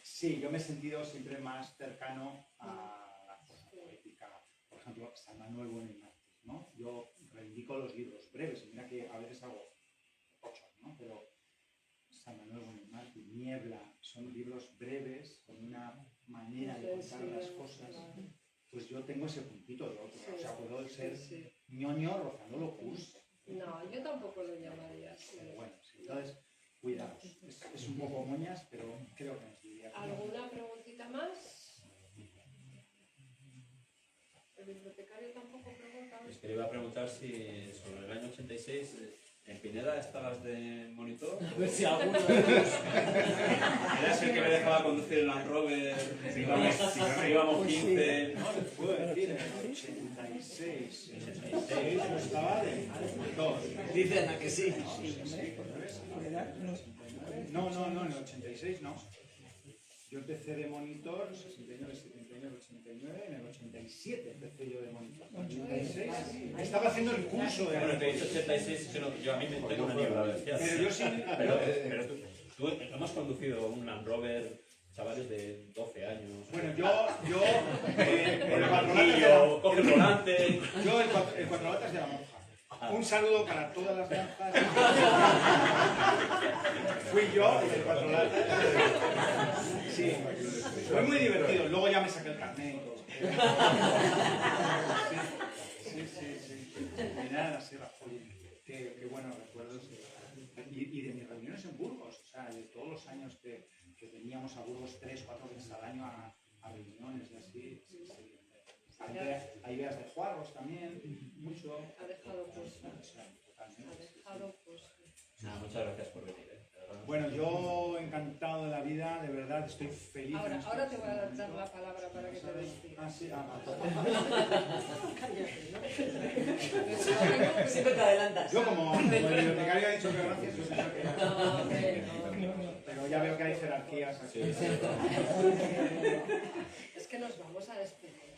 Sí, yo me he sentido siempre más cercano a la cosa poética. Por ejemplo, San Manuel Bueno y Mártir, ¿no? Yo reivindico los libros breves, y mira que a veces hago 8, ¿no? Pero San Manuel Bueno y Mártir, Niebla, son libros breves, con una manera de contar las cosas. Pues yo tengo ese puntito de otro. Sí, o sea, puedo ser sí. ñoño rozando locus. No, yo tampoco lo llamaría así. Pero bueno, sí. Entonces, cuidaos. Es un poco moñas, pero creo que nos diría. ¿Alguna preguntita más? ¿El bibliotecario tampoco pregunta? Es que le iba a preguntar si sobre el año 86 en Pineda estabas de monitor. A ver si alguno de Eras el que me dejaba conducir el Land Rover. Íbamos 15. No, les puedo decir, en el 86. Yo estaba de monitor. Dicen a que sí. No, en el 86 no. Yo empecé de monitor, 69, 79, 89, en el 87 empecé yo de monitor. En el 86 estaba haciendo el curso de Bueno, te he dicho 86, yo a mí me tengo una niebla, decías. Pero yo sí. Pero tú hemos conducido un Land Rover, chavales de 12 años. Bueno, yo Con el banquillo, coge el volante. Yo el cuatro latas de la monja. Un saludo para todas las monjas. Fui yo el cuatro latas. Sí, fue muy divertido. Luego ya me saqué el carnet y todo. Sí. Y nada, la sierra, oye, qué buenos recuerdos. Y de mis reuniones en Burgos, o sea, de todos los años que veníamos a Burgos 3, 4 veces al año a reuniones y así. Sí. Hay ideas de Juarros también, mucho. Ha dejado pues. Muchas gracias por venir. Bueno, yo encantado de la vida, de verdad, estoy feliz. Ahora te voy a dar la palabra para que te despidas. Sí, Siempre te adelantas. Yo como el bibliotecario ha dicho que gracias, yo pienso que pero ya veo que hay jerarquías aquí. Es que nos vamos a despedir.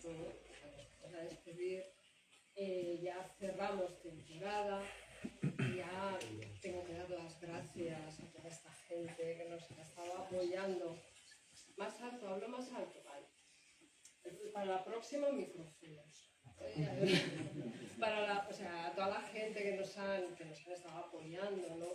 Vamos a despedir. Ya cerramos temporada. Ya tengo que dar las gracias a toda esta gente que nos estaba apoyando. Más alto, hablo más alto, vale. Para la próxima, micrófonos. A toda la gente que nos han estado apoyando, ¿no?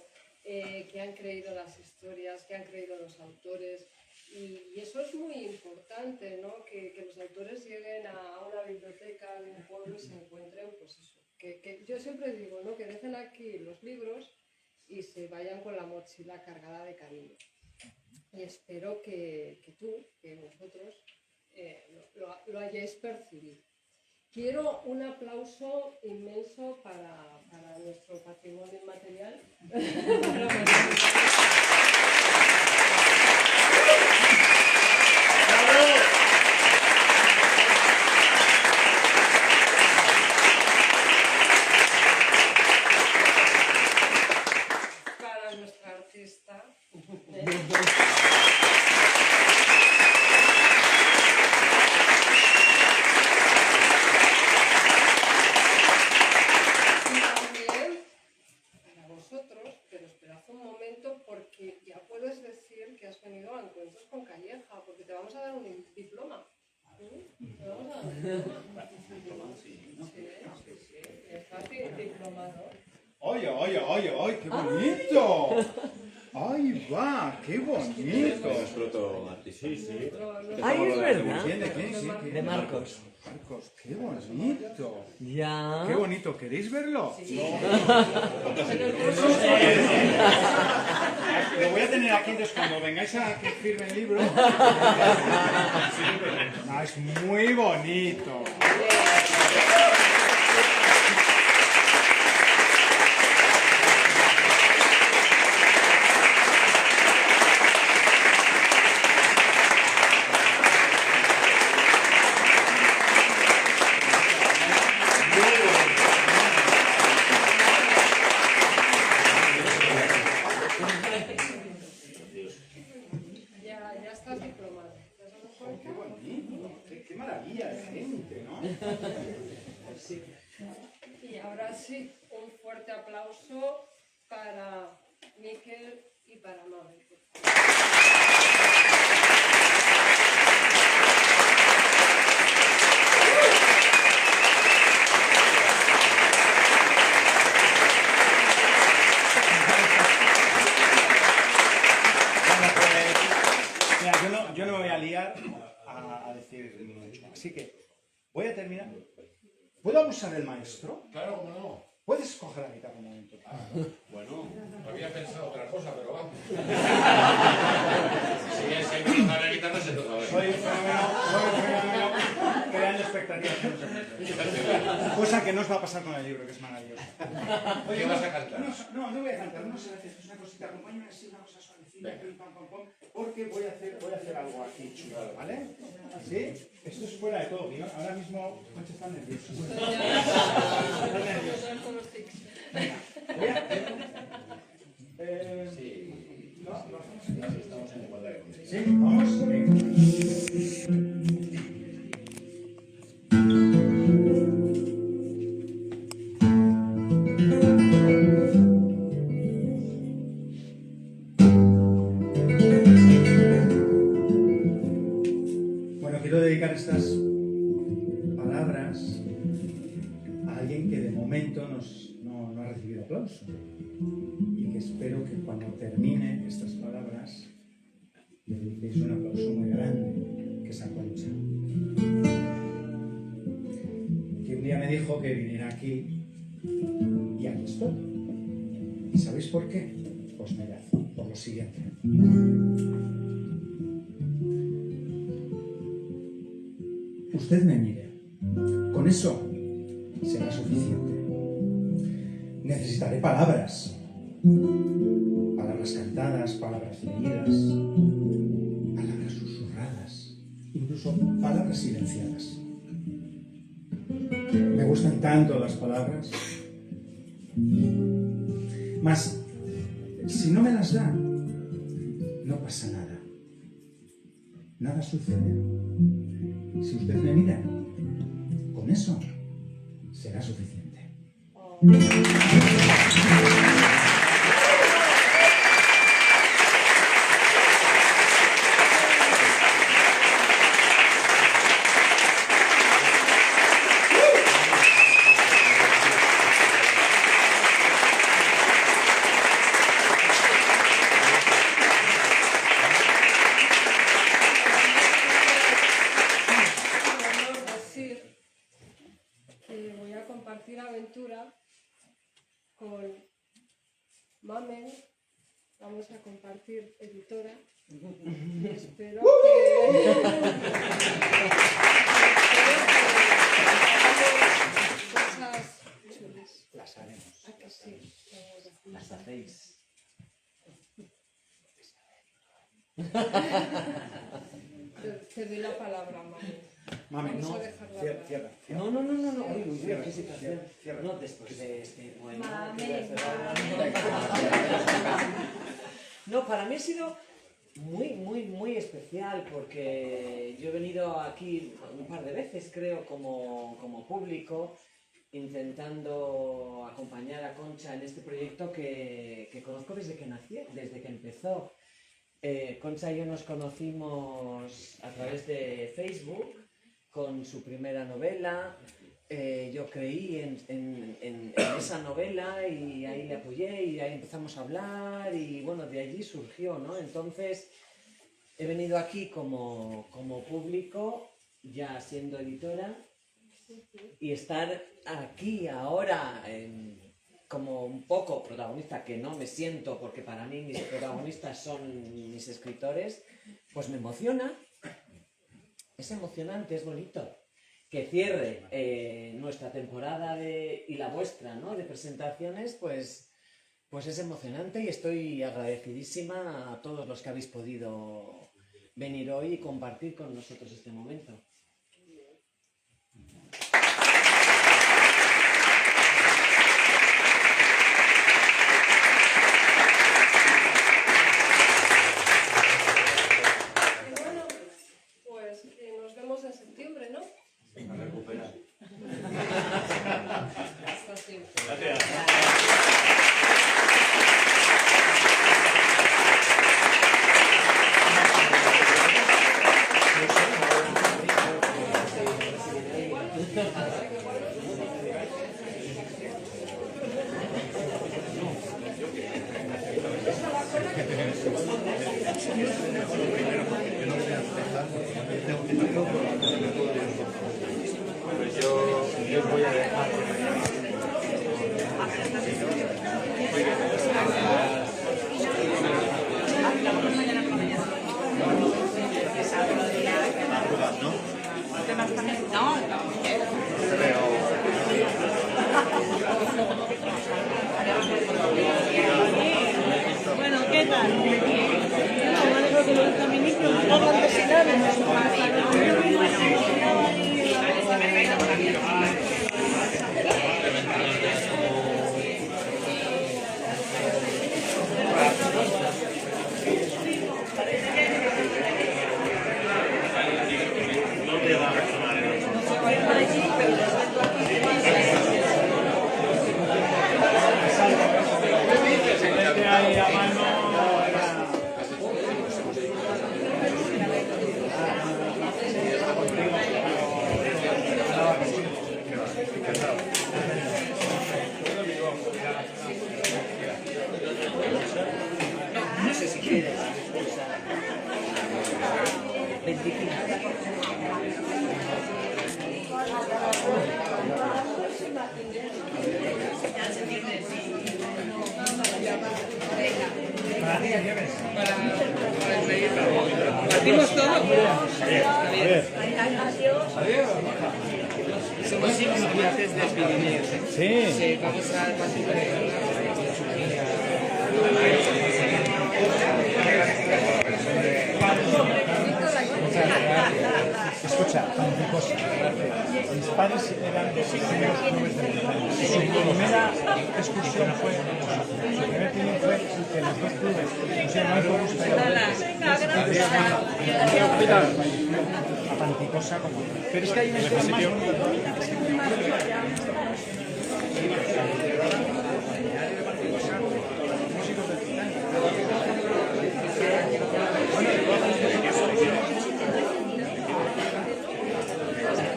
Que han creído en las historias, que han creído en los autores. Y eso es muy importante, ¿no? Que los autores lleguen a una biblioteca de un pueblo y se encuentren, pues eso. Que yo siempre digo, ¿no? Que dejen aquí los libros y se vayan con la mochila cargada de cariño. Y espero que vosotros lo hayáis percibido. Quiero un aplauso inmenso para nuestro patrimonio inmaterial. Para nuestra artista. Porque ya puedes decir que has venido a Encuentros con Calleja, porque te vamos a dar un diploma. Te vamos a dar un diploma. Sí, estás diplomado. ¡Ay, qué bonito! ¡Ay, va! ¡Qué bonito! Es fruto sí. Ay, es verdad. ¿Quién? ¿De quién? Sí, De Marcos. Marcos, qué bonito. Ya. Qué bonito, ¿queréis verlo? Sí. Lo voy a tener aquí, entonces cuando vengáis a que firme el libro. No, es muy bonito. Ya estás diplomado. Qué bonito, qué maravilla de gente, ¿no? Y ahora sí, un fuerte aplauso para Miquel y para Mabel. Yo no me voy a liar a decir mucho. Así que voy a terminar. ¿Puedo abusar del maestro? Claro, cómo no. ¿Puedes coger la guitarra un momento? Bueno, había pensado otra cosa, pero vamos. Si es que tocar la guitarra, se toca. Soy un fenómeno creando expectativas. Cosa que no os va a pasar con el libro, que es maravilloso. Oye, ¿Qué vas a cantar? No voy a cantar. Unos gracias, una cosita. Acompáñame así, una cosa suavecita. Pim, pam, pam, pam, porque voy a hacer algo aquí chulo, ¿vale? ¿Sí? Esto es fuera de todo. Ahora mismo Concha está nerviosa. Está nerviosa. Venga, voy a... Estamos en igualdad de condiciones. ¿Sí? ¿Vamos? Venga. Bueno, quiero dedicar estas palabras a alguien que de momento no ha recibido aplauso y que espero que cuando termine estas palabras le dediquéis un aplauso muy grande, que es a Concha, que un día me dijo que viniera aquí y aquí estoy. ¿Y sabéis por qué? Pues mirad, por lo siguiente. Usted me mire, con eso será suficiente. Necesitaré palabras, palabras cantadas, palabras leídas, palabras susurradas, incluso palabras silenciadas. Me gustan tanto las palabras, mas si no me las da, no pasa nada. Nada sucede. Si usted me mira, con eso será suficiente. Aventura con Mamen, vamos a compartir editora y espero que cosas chulas. Las haremos. ¿A que sí? Las hacéis. Te doy la palabra, Mamen. Mami, Vamos no, a dejarla cierra, hablar. cierra. No. Uy, Cierra, qué situación. cierra. No, después de este poema. Mamen, No, para mí ha sido muy especial porque yo he venido aquí un par de veces, creo, como público, intentando acompañar a Concha en este proyecto que conozco desde que nació, desde que empezó. Concha y yo nos conocimos a través de Facebook con su primera novela. Yo creí en esa novela y ahí le apoyé y ahí empezamos a hablar y bueno, de allí surgió, ¿no? Entonces he venido aquí como público, ya siendo editora, y estar aquí ahora como un poco protagonista, que no me siento porque para mí mis protagonistas son mis escritores, pues me emociona. Es emocionante, es bonito. Que cierre nuestra temporada y la vuestra, ¿no?, de presentaciones, pues es emocionante y estoy agradecidísima a todos los que habéis podido venir hoy y compartir con nosotros este momento. Y bueno, pues nos vemos en septiembre, ¿no? A recuperar. Hasta siempre. Gracias. Pues yo os voy a dejar. Bueno, ¿qué tal? Me alegro que los caminillos no van desinados. No sé si quieres. 25. ¿Partimos todo? Adiós. Somos estudiantes de Pirineos. Sí, vamos a participar. Escucha, Panticosa. Mis padres eran los primeros clubes de montaña. Su primera excursión fue hermosa. Su primer feeling fue que los dos clubes pusieron a autobús a Panticosa como. Pero es que hay una historia más bonita. Músicos del Titanic.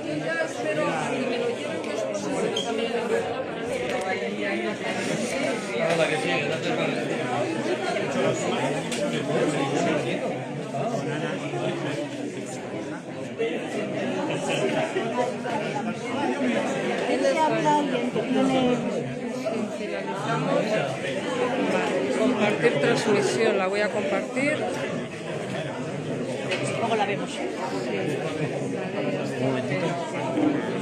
Yo ya espero a que me lo lleven mi esposo y que también lo lleven Hola, que sí, gracias, vale. Finalizamos. Compartir transmisión, la voy a compartir. Luego la vemos. Un momentito.